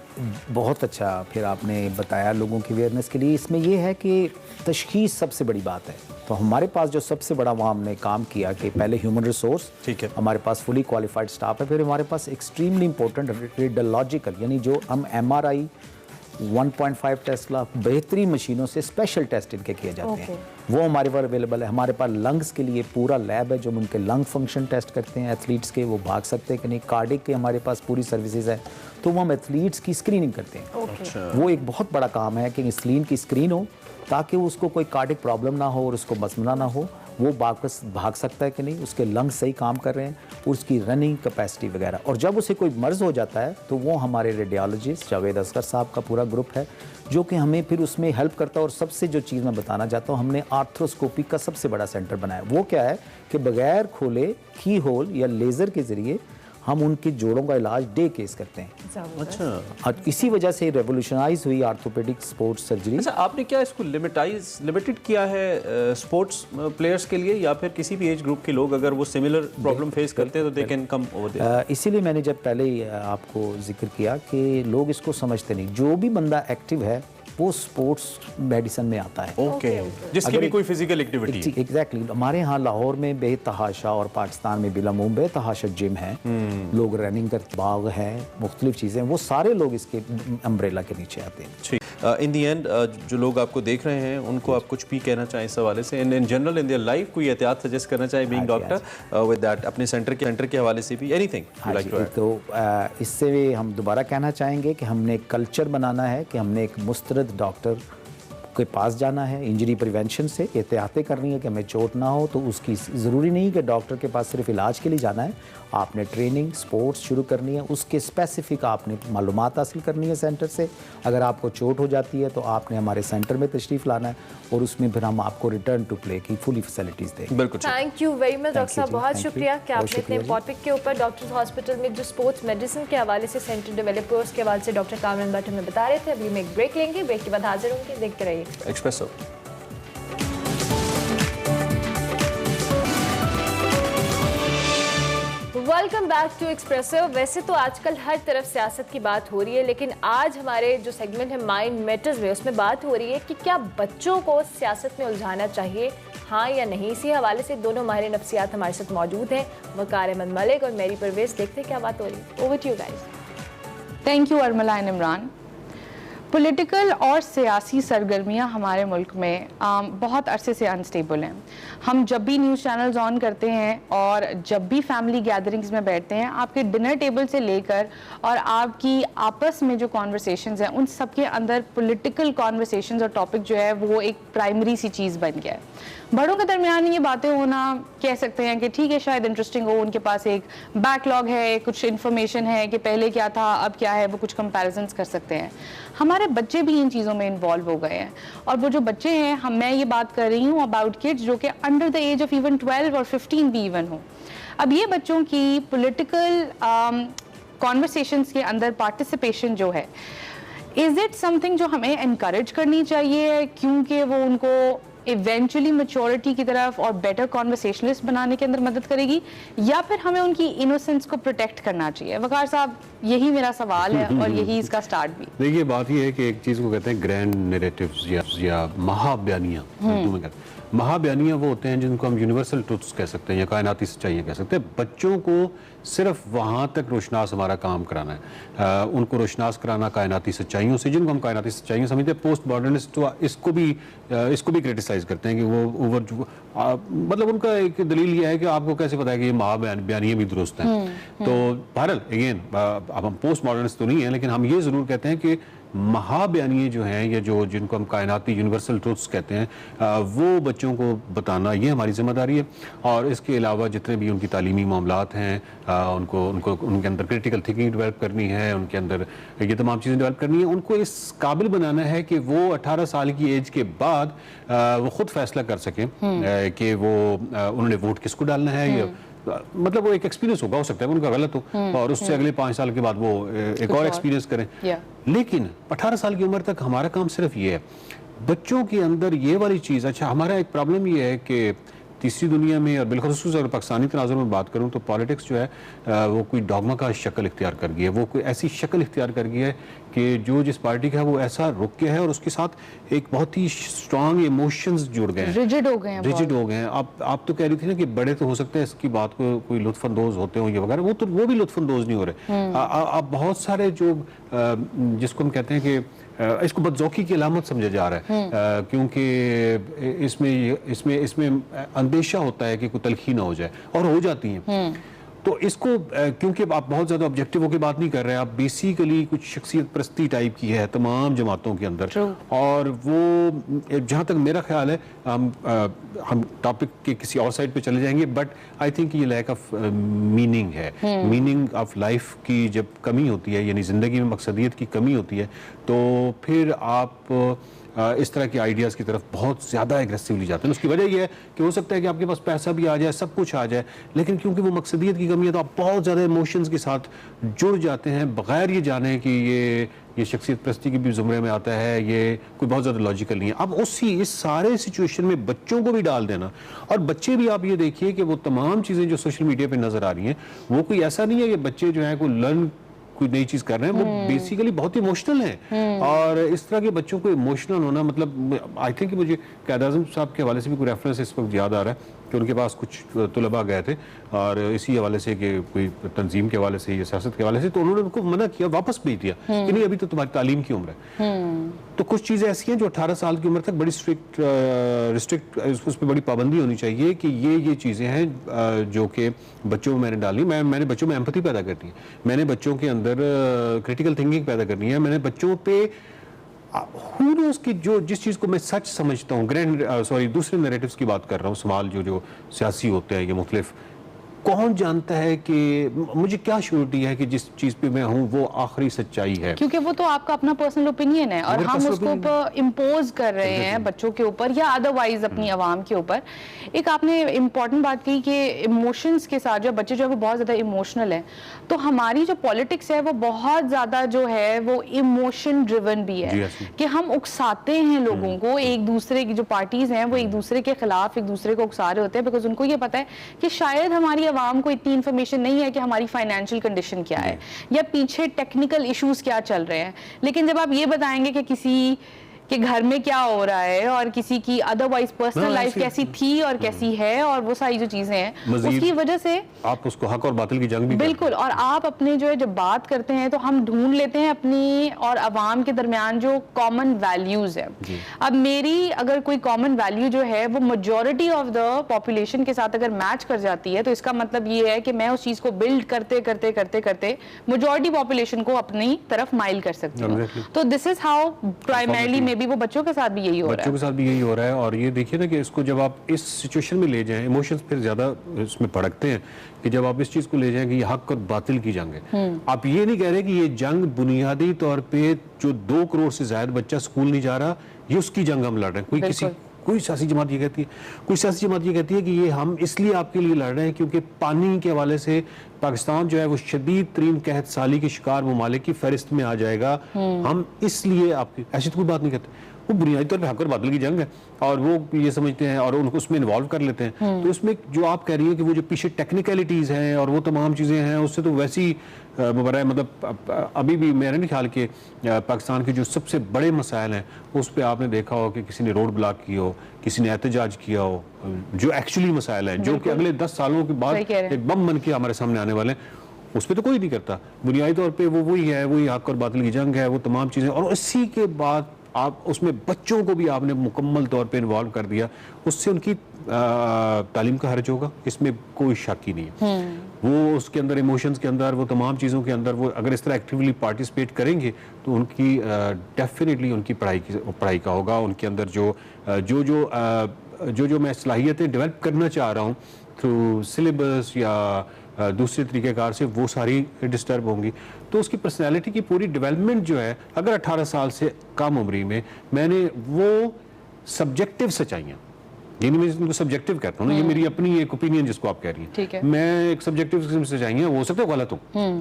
बहुत अच्छा फिर आपने बताया लोगों की अवेयरनेस के लिए। इसमें यह है कि तशखीस सबसे बड़ी बात है। तो हमारे पास जो सबसे बड़ा वहाँ हमने काम किया कि पहले ह्यूमन रिसोर्स, ठीक है, हमारे पास फुली क्वालिफाइड स्टाफ है, फिर हमारे पास एक्सट्रीमली इंपॉर्टेंट रेडियोलॉजिकल, यानी जो हम MRI 1.5 टेस्ला बेहतरीन मशीनों से स्पेशल टेस्ट इनके किए जाते हैं, वो हमारे पास अवेलेबल है। हमारे पास लंग्स के लिए पूरा लैब है जो हम उनके लंग फंक्शन टेस्ट करते हैं एथलीट्स के, वो भाग सकते हैं कि नहीं। कार्डिक के हमारे पास पूरी सर्विसेज है, तो वो हम एथलीट्स की स्क्रीनिंग करते हैं। वो एक बहुत बड़ा काम है कि स्क्रीन की स्क्रीन हो ताकि उसको कोई कार्डिक प्रॉब्लम ना हो और उसको मसमना ना हो, वो वापस भाग सकता है कि नहीं, उसके लंग्स सही काम कर रहे हैं, उसकी रनिंग कैपेसिटी वगैरह। और जब उसे कोई मर्ज़ हो जाता है तो वो हमारे रेडियोलॉजिस्ट जावेद असगर साहब का पूरा ग्रुप है जो कि हमें फिर उसमें हेल्प करता है। और सबसे जो चीज़ मैं बताना चाहता हूँ, हमने आर्थ्रोस्कोपी का सबसे बड़ा सेंटर बनाया। वो क्या है कि बगैर खोले की होल या लेज़र के ज़रिए हम उनके जोड़ों का इलाज डे केस करते हैं। अच्छा, और इसी वजह से रेवोल्यूशनाइज हुई आर्थोपेडिक स्पोर्ट्स सर्जरी। अच्छा, आपने क्या इसको लिमिटेड किया है स्पोर्ट्स प्लेयर्स के लिए, या फिर किसी भी एज ग्रुप के लोग अगर वो सिमिलर प्रॉब्लम फेस करते हैं तो they can come over there? इसीलिए मैंने जब पहले ही आपको जिक्र किया कि लोग इसको समझते नहीं। जो भी बंदा एक्टिव है वो स्पोर्ट्स मेडिसिन में आता है। ओके, जिसकी भी कोई फिजिकल एक्टिविटी। एग्जैक्टली, हमारे यहाँ लाहौर में बेतहाशा और पाकिस्तान में बिलामुम बेतहाशा जिम है, लोग रनिंग करते, बाग है, मुख्तलिफ चीज़ें, वो सारे लोग इसके अम्ब्रेला के नीचे आते हैं। इन दी एंड जो लोग आपको देख रहे हैं उनको आप कुछ भी कहना चाहें इस हवाले से, in general in their life कोई एहतियात सजेस्ट करना चाहे बीइंग डॉक्टर विद दैट, अपने सेंटर के हवाले से भी एनीथिंग? तो इससे हम दोबारा कहना चाहेंगे कि हमने एक कल्चर बनाना है कि हमने एक मुस्तरद डॉक्टर के पास जाना है, इंजरी प्रिवेंशन से एहतियातें करनी है कि हमें चोट ना हो। तो उसकी ज़रूरी नहीं कि डॉक्टर के पास सिर्फ इलाज के लिए जाना है, आपने ट्रेनिंग स्पोर्ट्स शुरू करनी है, उसके स्पेसिफिक आपने मालूमात हासिल करनी है सेंटर से। अगर आपको चोट हो जाती है तो आपने हमारे सेंटर में तशरीफ़ लाना है और उसमें फिर हम आपको रिटर्न टू प्ले की फुली फैसिलिटीज़ देंगे। बिल्कुल, thank you very much doctor साहब, बहुत शुक्रिया कि आपने इतने टॉपिक के ऊपर डॉक्टर्स हॉस्पिटल में जो स्पोर्ट्स मेडिसिन के हवाले से सेंटर डेवलप हुआ उसके हवाले से डॉक्टर कामरान भट्ट हमें बता रहे थे। अभी मैं एक ब्रेक लेंगे, ब्रेक के बाद हाजिर होंगे, देखते रहिए Expresso. Welcome back to Expresso. वैसे तो आजकल हर तरफ सियासत की बात हो रही है, लेकिन आज हमारे जो सेगमेंट है माइंड मैटर्स में, उसमें बात हो रही है कि क्या बच्चों को सियासत में उलझाना चाहिए, हाँ या नहीं। इसी हवाले से दोनों माहिर नफ्सियात हमारे साथ मौजूद हैं, वकार अहमद मलिक और मेरी परवेज। देखते हैं क्या बात हो रही है। Over to you guys. Thank you Armala and Imran. Political और सियासी सरगर्मियां हमारे मुल्क में बहुत अरसे से अनस्टेबल हैं। हम जब भी न्यूज़ चैनल्स ऑन करते हैं और जब भी फैमिली गैदरिंग्स में बैठते हैं, आपके डिनर टेबल से लेकर और आपकी आपस में जो कॉन्वर्सेशंस हैं, उन सब के अंदर पॉलिटिकल कॉन्वर्सेशंस और टॉपिक जो है वो एक प्राइमरी सी चीज़ बन गया है। बड़ों के दरमियान ये बातें होना, कह सकते हैं कि ठीक है शायद इंटरेस्टिंग हो, उनके पास एक बैकलॉग है, कुछ इन्फॉर्मेशन है कि पहले क्या था अब क्या है, वो कुछ कंपैरिजंस कर सकते हैं। हमारे बच्चे भी इन चीज़ों में इन्वॉल्व हो गए हैं, और वो जो बच्चे हैं, मैं ये बात कर रही हूँ अबाउट किड्स जो कि under the age of even 12 और 15 भी इवन हो। अब ये बच्चों की पॉलिटिकल कॉन्वर्सेशंस के अंदर पार्टिसिपेशन जो है, इज़ इट समथिंग जो हमें इनकरेज करनी चाहिए क्योंकि वो उनको इवेंचुअली मैच्योरिटी की तरफ और बेटर कॉन्वर्सेशनलिस्ट बनाने के अंदर मदद करेगी, या फिर हमें उनकी इनोसेंस को प्रोटेक्ट करना चाहिए? वकार साहब, यही मेरा सवाल है और यही इसका स्टार्ट भी। देखिए, बात ये है कि एक चीज़ को कहते हैं ग्रैंड नैरेटिव्स या महाबयानियाँ। महाबयानियाँ वो होते हैं जिनको हम यूनिवर्सल ट्रुथ्स कह सकते हैं या कायनाती सच्चाइयाँ कह सकते हैं। बच्चों को सिर्फ वहाँ तक रोशनास हमारा काम कराना है, उनको रोशनास कराना कायनाती सच्चाइयों से, जिनको हम कायनाती सच्चाइयाँ समझते हैं। पोस्ट मॉडर्निस्ट इसको भी क्रिटिसाइज करते हैं कि वो ओवर, मतलब उनका एक दलील ये है कि आपको कैसे पता है कि ये महाबयानियाँ भी दुरुस्त हैं। तो बहरहाल अगेन, अब हम पोस्ट मॉडर्निस्ट तो नहीं है, लेकिन हम ये ज़रूर कहते हैं कि महाबयानियाँ जो हैं या जो जिनको हम कायनाती यूनिवर्सल ट्रुथ्स कहते हैं, वो बच्चों को बताना ये हमारी जिम्मेदारी है। और इसके अलावा जितने भी उनकी तालीमी मामलात हैं, उनको उनके अंदर क्रिटिकल थिंकिंग डेवलप करनी है, उनके अंदर ये तमाम चीज़ें डेवलप करनी है। उनको इस काबिल बनाना है कि वो 18 साल की एज के बाद वो खुद फैसला कर सकें कि वो उन्होंने वोट किसको डालना है, या मतलब वो एक एक्सपीरियंस होगा, हो सकता है उनका गलत हो, और उससे अगले 5 साल के बाद वो एक और एक्सपीरियंस करें। लेकिन 18 साल की उम्र तक हमारा काम सिर्फ ये है, बच्चों के अंदर ये वाली चीज़। अच्छा, हमारा एक प्रॉब्लम ये है कि तीसरी दुनिया में, और बिलखुसूस अगर पाकिस्तानी तनाज़ुर में बात करूँ, तो पॉलिटिक्स जो है वो कोई डॉगमा का शक्ल इख्तियार कर गई है। वो कोई ऐसी शक्ल इख्तियार कर गई है कि जो जिस पार्टी का है वो ऐसा रुक गया है, और उसके साथ एक बहुत ही स्ट्रॉन्ग इमोशंस जुड़ गए हैं, रिजिड हो गए हैं। आप तो कह रही थी ना कि बड़े तो हो सकते हैं इसकी बात को कोई लुत्फानंदोज होते हों ये वगैरह, वो भी लुत्फानंदोज नहीं हो रहे। आप बहुत सारे जो जिसको हम कहते हैं कि इसको बदज़ौकी की अलामत समझा जा रहा है, क्योंकि इसमें अंदेशा होता है कि कोई तलखी ना हो जाए, और हो जाती हैं। तो इसको क्योंकि आप बहुत ज़्यादा ऑब्जेक्टिव की बात नहीं कर रहे हैं, आप बेसिकली कुछ शख्सियत परस्ती टाइप की है तमाम जमातों के अंदर, और वो जहाँ तक मेरा ख्याल है, हम टॉपिक के किसी और साइड पे चले जाएंगे, बट आई थिंक ये लैक ऑफ मीनिंग है। मीनिंग ऑफ लाइफ की जब कमी होती है, यानी ज़िंदगी में मकसदियत की कमी होती है, तो फिर आप इस तरह के आइडियाज़ की तरफ बहुत ज़्यादा एग्रेसिवली जाते हैं। उसकी वजह यह है कि हो सकता है कि आपके पास पैसा भी आ जाए, सब कुछ आ जाए, लेकिन क्योंकि वो मकसदियत की कमी है तो आप बहुत ज़्यादा इमोशंस के साथ जुड़ जाते हैं, बगैर ये जाने कि ये शख्सियत परस्ती की भी ज़ुमरे में आता है, ये कोई बहुत ज़्यादा लॉजिकल नहीं है। अब इस सारे सिचुएशन में बच्चों को भी डाल देना, और बच्चे भी आप ये देखिए कि वो तमाम चीज़ें जो सोशल मीडिया पर नज़र आ रही हैं, वो कोई ऐसा नहीं है कि बच्चे जो हैं कोई लर्न कोई नई चीज कर रहे हैं, वो बेसिकली बहुत इमोशनल हैं। और इस तरह के बच्चों को इमोशनल होना, मतलब आई थिंक मुझे कैद आज़म साहब के हवाले से भी कोई रेफरेंस इस वक्त याद आ रहा है कि उनके पास कुछ तुलबा गए थे और इसी हवाले से कि कोई तंजीम के हवाले से या सियासत के हवाले से, तो उन्होंने उनको मना किया, वापस भेज दिया कि नहीं अभी तो तुम्हारी तालीम की उम्र है। तो कुछ चीज़ें ऐसी हैं जो 18 साल की उम्र तक बड़ी रिस्ट्रिक्ट उस पर बड़ी पाबंदी होनी चाहिए कि ये चीज़ें हैं जो कि बच्चों में मैंने डाली। मैंने बच्चों में एम्पैथी पैदा करनी है, मैंने बच्चों के अंदर क्रिटिकल थिंकिंग पैदा करनी है, मैंने बच्चों पे की जो जिस चीज़ को मैं सच समझता हूँ, दूसरे नैरेटिव्स की बात कर रहा हूँ, सवाल जो सियासी होते हैं या मुख्तलिफ, कौन जानता है कि मुझे क्या श्योरिटी है कि जिस चीज पे मैं हूँ वो आखिरी सच्चाई है, क्योंकि वो तो आपका अपना पर्सनल ओपिनियन है और हम उसको इम्पोज कर रहे हैं बच्चों के ऊपर या अदरवाइज अपनी आवाम के ऊपर। एक आपने इम्पॉर्टेंट बात कही कि इमोशंस के साथ जो बच्चे जो है वो बहुत ज़्यादा इमोशनल है, तो हमारी जो पॉलिटिक्स है वो बहुत ज़्यादा जो है वो इमोशन ड्रिवन भी है कि हम उकसाते हैं लोगों को, एक दूसरे की जो पार्टीज हैं वो एक दूसरे के खिलाफ एक दूसरे को उकसा रहे होते हैं, बिकॉज उनको ये पता है कि शायद हमारी आवाम को इतनी इन्फॉर्मेशन नहीं है कि हमारी फाइनेंशियल कंडीशन क्या है या पीछे टेक्निकल इश्यूज क्या चल रहे हैं। लेकिन जब आप ये बताएंगे कि किसी कि घर में क्या हो रहा है और किसी की अदरवाइज पर्सनल लाइफ कैसी थी और कैसी है और वो सारी जो चीजें हैं उसकी वजह से आप उसको हक और बातिल की जंग भी बिल्कुल, और आप अपने जो है जब बात करते हैं तो हम ढूंढ लेते हैं अपनी और अवाम के दरमियान जो कॉमन वैल्यूज है। अब मेरी अगर कोई कॉमन वैल्यू जो है वो मेजॉरिटी ऑफ द पॉपुलेशन के साथ अगर मैच कर जाती है तो इसका मतलब ये है कि मैं उस चीज को बिल्ड करते करते करते करते मेजॉरिटी पॉपुलेशन को अपनी तरफ माइल कर सकती हूँ। तो दिस इज हाउ प्राइमरीली भी वो बच्चों के साथ भी यही हो रहा है, बच्चों के साथ भी यही हो रहा है। और ये देखिए ना कि इसको जब आप इस सिचुएशन में ले जाएं, इमोशंस फिर ज्यादा इसमें भड़कते हैं कि जब आप इस चीज को ले जाएं कि ये हक और बातिल की जंग है। आप ये नहीं कह रहे कि ये जंग बुनियादी तौर पे जो 2 करोड़ से ज्यादा बच्चा स्कूल नहीं जा रहा ये उसकी जंग हम लड़ रहे हैं। कोई सियासी जमात ये कहती है, कोई सियासी जमात ये कहती है कि ये हम इसलिए आपके लिए लड़ रहे हैं क्योंकि पानी के हवाले से पाकिस्तान जो है वो शदीद तरीन कहत साली के शिकार ममालिक की फहरिस्त में आ जाएगा, हम इसलिए आपकी, ऐसी तो कोई बात नहीं कहते। वो बुनियादी तौर पे हक और बातिल की जंग है और वो ये समझते हैं और उनको उसमें इन्वॉल्व कर लेते हैं। तो इसमें जो आप कह रही हैं कि वो जो पीछे टेक्निकलिटीज़ हैं और वो तमाम चीज़ें हैं उससे तो वैसी मतलब अभी भी मेरे नहीं ख्याल के पाकिस्तान के जो सबसे बड़े मसाइल हैं उस पर आपने देखा हो कि किसी ने रोड ब्लॉक की हो, किसी ने एहतजाज किया हो, जो एक्चुअली मसाइल हैं जो कि अगले 10 सालों के बाद एक बम बन के हमारे सामने आने वाले हैं, उस पर तो कोई नहीं करता। बुनियादी तौर पर वो वही है, वही हक और बातिल की जंग है, वो तमाम चीज़ें। और इसी के बाद आप उसमें बच्चों को भी आपने मुकम्मल तौर पे इन्वॉल्व कर दिया, उससे उनकी तालीम का हर्ज होगा, इसमें कोई शक ही नहीं है। वो उसके अंदर इमोशंस के अंदर वो तमाम चीज़ों के अंदर वो अगर इस तरह एक्टिवली पार्टिसिपेट करेंगे तो उनकी डेफिनेटली उनकी पढ़ाई का होगा, उनके अंदर जो मैं सलाहियतें डेवलप करना चाह रहा हूँ थ्रू सिलेबस या दूसरे तरीक़ेकार से वो सारी डिस्टर्ब होंगी। तो उसकी पर्सनैलिटी की पूरी डेवलपमेंट जो है अगर 18 साल से कम उम्री में मैंने वो सब्जेक्टिव सच्चाइयाँ, यानी मैं इनको सब्जेक्टिव कहता हूँ ना, ये मेरी अपनी एक ओपिनियन जिसको आप कह रही हैं, मैं एक सब्जेक्टिव किस्म से सच्चाइयाँ हो सकता है गलत हो।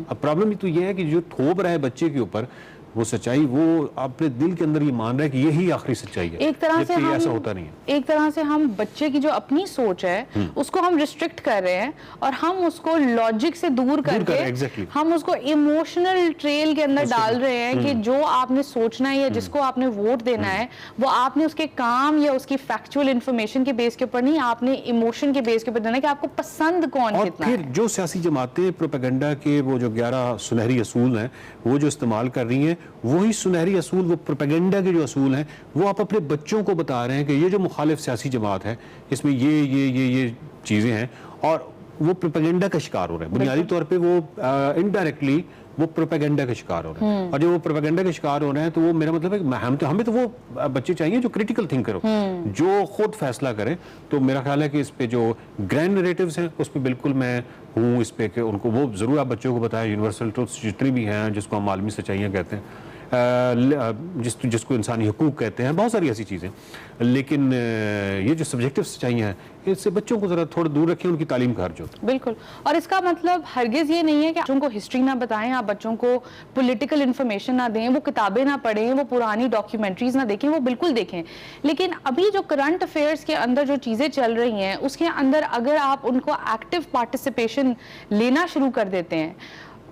अब प्रॉब्लम तो ये है कि जो थोप रहा है बच्चे के ऊपर वो सच्चाई, वो अपने दिल के अंदर ये मान रहा है कि यही आखिरी सच्चाई है। एक तरह से हम ऐसा होता नहीं है। एक तरह से हम बच्चे की जो अपनी सोच है उसको हम रिस्ट्रिक्ट कर रहे हैं और हम उसको लॉजिक से दूर करके हम उसको इमोशनल ट्रेल के अंदर डाल रहे हैं कि जो आपने सोचना है या जिसको आपने वोट देना है वो आपने उसके काम या उसकी फैक्चुअल इंफॉर्मेशन के बेस के ऊपर नहीं, आपने इमोशन के बेस के ऊपर देना है कि आपको पसंद कौन कितना है। फिर जो सियासी जमातें प्रोपेगेंडा के वो जो 11 सुनहरी असूल हैं वो जो इस्तेमाल कर रही हैं, वही सुनहरी असूल, वो प्रोपेगेंडा के जो असूल हैं वो आप अपने बच्चों को बता रहे हैं कि ये जो मुखालिफ सियासी जमात है इसमें ये चीज़ें हैं और वो प्रोपेगेंडा का शिकार हो रहे हैं। बुनियादी तौर पे वो इनडायरेक्टली वो प्रोपेगेंडा का शिकार हो रहे हैं और जब वो प्रोपेगेंडा के शिकार हो रहे हैं तो वो मेरा मतलब है कि हमें तो वो बच्चे चाहिए जो क्रिटिकल थिंकर हो, जो खुद फैसला करें। तो मेरा ख्याल है कि इस पे जो ग्रैंड नैरेटिव्स हैं उस पर बिल्कुल मैं हूँ इस पे कि उनको वो ज़रूर आप बच्चों को बताएं, यूनिवर्सल ट्रुथ्स जितनी भी हैं जिसको हम आलमी सच्चाइयाँ कहते हैं, जिसको इंसानी हुकूक कहते हैं, बहुत सारी ऐसी चीज़ें। लेकिन ये जो सब्जेक्टिव सच्चाइयाँ हैं इससे बच्चों को ज़रा थोड़ा दूर रखें, उनकी तालीम का हर्ज होता है। बिल्कुल, और इसका मतलब हरगिज़ ये नहीं है कि बच्चों को हिस्ट्री ना बताएं, आप बच्चों को पॉलिटिकल इन्फॉर्मेशन ना दें, वो किताबें ना पढ़ें, वो पुरानी डॉक्यूमेंट्रीज ना देखें, वो बिल्कुल देखें। लेकिन अभी जो करंट अफेयर्स के अंदर जो चीज़ें चल रही हैं उसके अंदर अगर आप उनको एक्टिव पार्टिसिपेशन लेना शुरू कर देते हैं,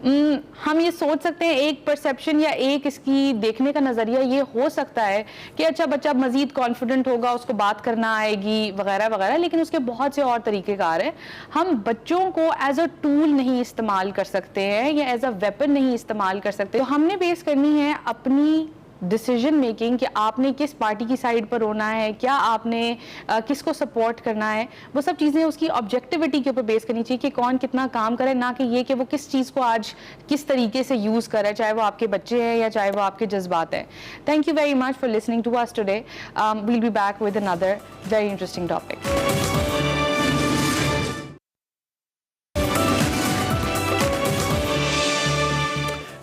हम ये सोच सकते हैं, एक परसेप्शन या एक इसकी देखने का नज़रिया ये हो सकता है कि अच्छा बच्चा मज़ीद कॉन्फिडेंट होगा, उसको बात करना आएगी वगैरह वगैरह, लेकिन उसके बहुत से और तरीक़ेकार हैं। हम बच्चों को एज अ टूल नहीं इस्तेमाल कर सकते हैं या एज अ वेपन नहीं इस्तेमाल कर सकते। तो हमने बेस करनी है अपनी डिसीजन मेकिंग कि आपने किस पार्टी की साइड पर होना है, क्या आपने किसको सपोर्ट करना है, वो सब चीज़ें उसकी ऑब्जेक्टिविटी के ऊपर बेस करनी चाहिए कि कौन कितना काम करे, ना कि ये कि वो किस चीज़ को आज किस तरीके से यूज़ करे, चाहे वो आपके बच्चे हैं या चाहे वो आपके जज्बात हैं। Thank you very much for listening to us today. We'll be back with another very interesting topic.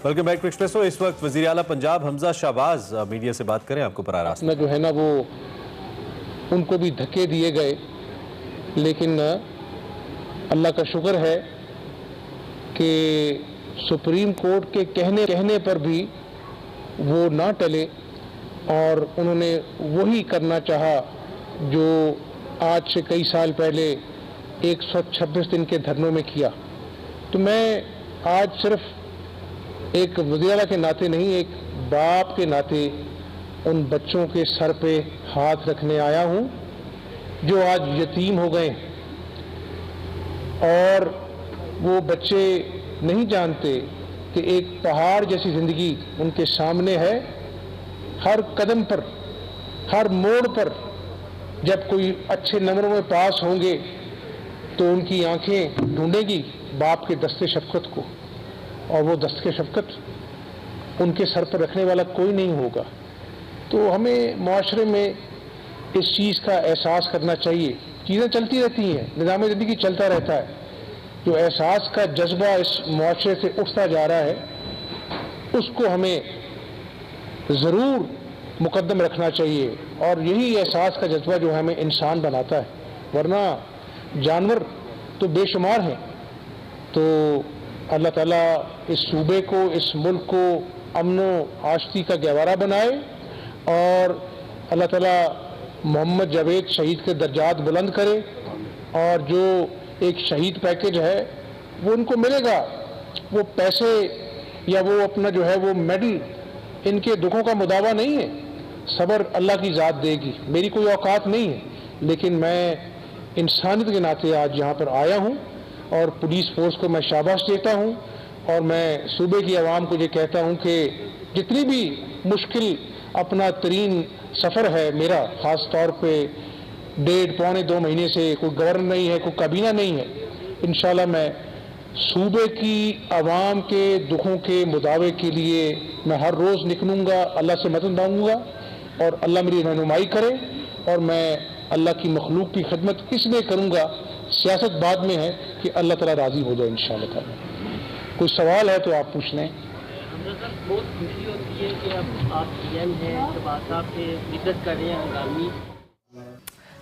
Welcome back to Expresso. इस वक्त वज़ीर आला पंजाब हमजा शहबाज मीडिया से बात करें, आपको बराह रास्त जो है ना वो उनको भी धक्के दिए गए, लेकिन अल्लाह का शुक्र है कि सुप्रीम कोर्ट के कहने पर भी वो ना टले और उन्होंने वही करना चाहा जो आज से कई साल पहले 126 दिन के धरनों में किया। तो मैं आज सिर्फ एक वज़ीर आला के नाते नहीं, एक बाप के नाते उन बच्चों के सर पे हाथ रखने आया हूँ जो आज यतीम हो गए और वो बच्चे नहीं जानते कि एक पहाड़ जैसी ज़िंदगी उनके सामने है। हर कदम पर, हर मोड़ पर जब कोई अच्छे नंबरों में पास होंगे तो उनकी आंखें ढूंढेगी बाप के दस्ते शफ़क़त को, और वो दस्तके शफ़क़त उनके सर पर रखने वाला कोई नहीं होगा। तो हमें माशरे में इस चीज़ का एहसास करना चाहिए। चीज़ें चलती रहती हैं, निज़ाम ज़िंदगी चलता रहता है। जो एहसास का जज्बा इस माशरे से उठता जा रहा है, उसको हमें ज़रूर मुकद्दम रखना चाहिए, और यही एहसास का जज्बा जो हमें इंसान बनाता है, वरना जानवर तो बेशुमार हैं। तो अल्लाह ताला इस सूबे को, इस मुल्क को अमनो आश्ती का गहवारा बनाए, और अल्लाह ताला मोहम्मद जावेद शहीद के दर्जात बुलंद करे, और जो एक शहीद पैकेज है वो उनको मिलेगा। वो पैसे या वो अपना जो है वो मेडल इनके दुखों का मुदावा नहीं है। सब्र अल्लाह की ज़ात देगी, मेरी कोई औकात नहीं है, लेकिन मैं इंसानियत के नाते आज यहाँ पर आया हूँ और पुलिस फोर्स को मैं शाबाश देता हूँ, और मैं सूबे की आवाम को ये कहता हूँ कि जितनी भी मुश्किल अपना तरीन सफ़र है मेरा, ख़ास तौर पे 1.5-2 महीने से कोई गवर्नर नहीं है, कोई काबीना नहीं है, इंशाल्लाह मैं सूबे की आवाम के दुखों के मुदावे के लिए मैं हर रोज़ निकलूँगा, अल्लाह से मदद मांगूँगा, और अल्लाह मेरी रहनुमाई करे, और मैं अल्लाह की मखलूक की खिदमत इसलिए करूँगा, सियासत बाद में है, कि अल्लाह ताला राज़ी हो जाए इंशाअल्लाह ताला। कोई सवाल है तो आप पूछ लें। बहुत खुशी होती है कि अब आप पीएम हैं, शहबाज साहब से इज्जत कर रहे हैं हंगामी।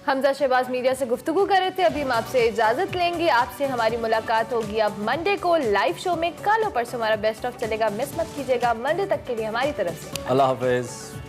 हमजा शहबाज मीडिया से गुफ्तगू कर रहे थे। अभी हम आपसे इजाज़त लेंगे, आपसे हमारी मुलाकात होगी अब मंडे को लाइव शो में। कल और परसों हमारा बेस्ट ऑफ चलेगा, मिस मत कीजिएगा। मंडे तक के लिए हमारी तरफ से अल्लाह हाफ़िज़।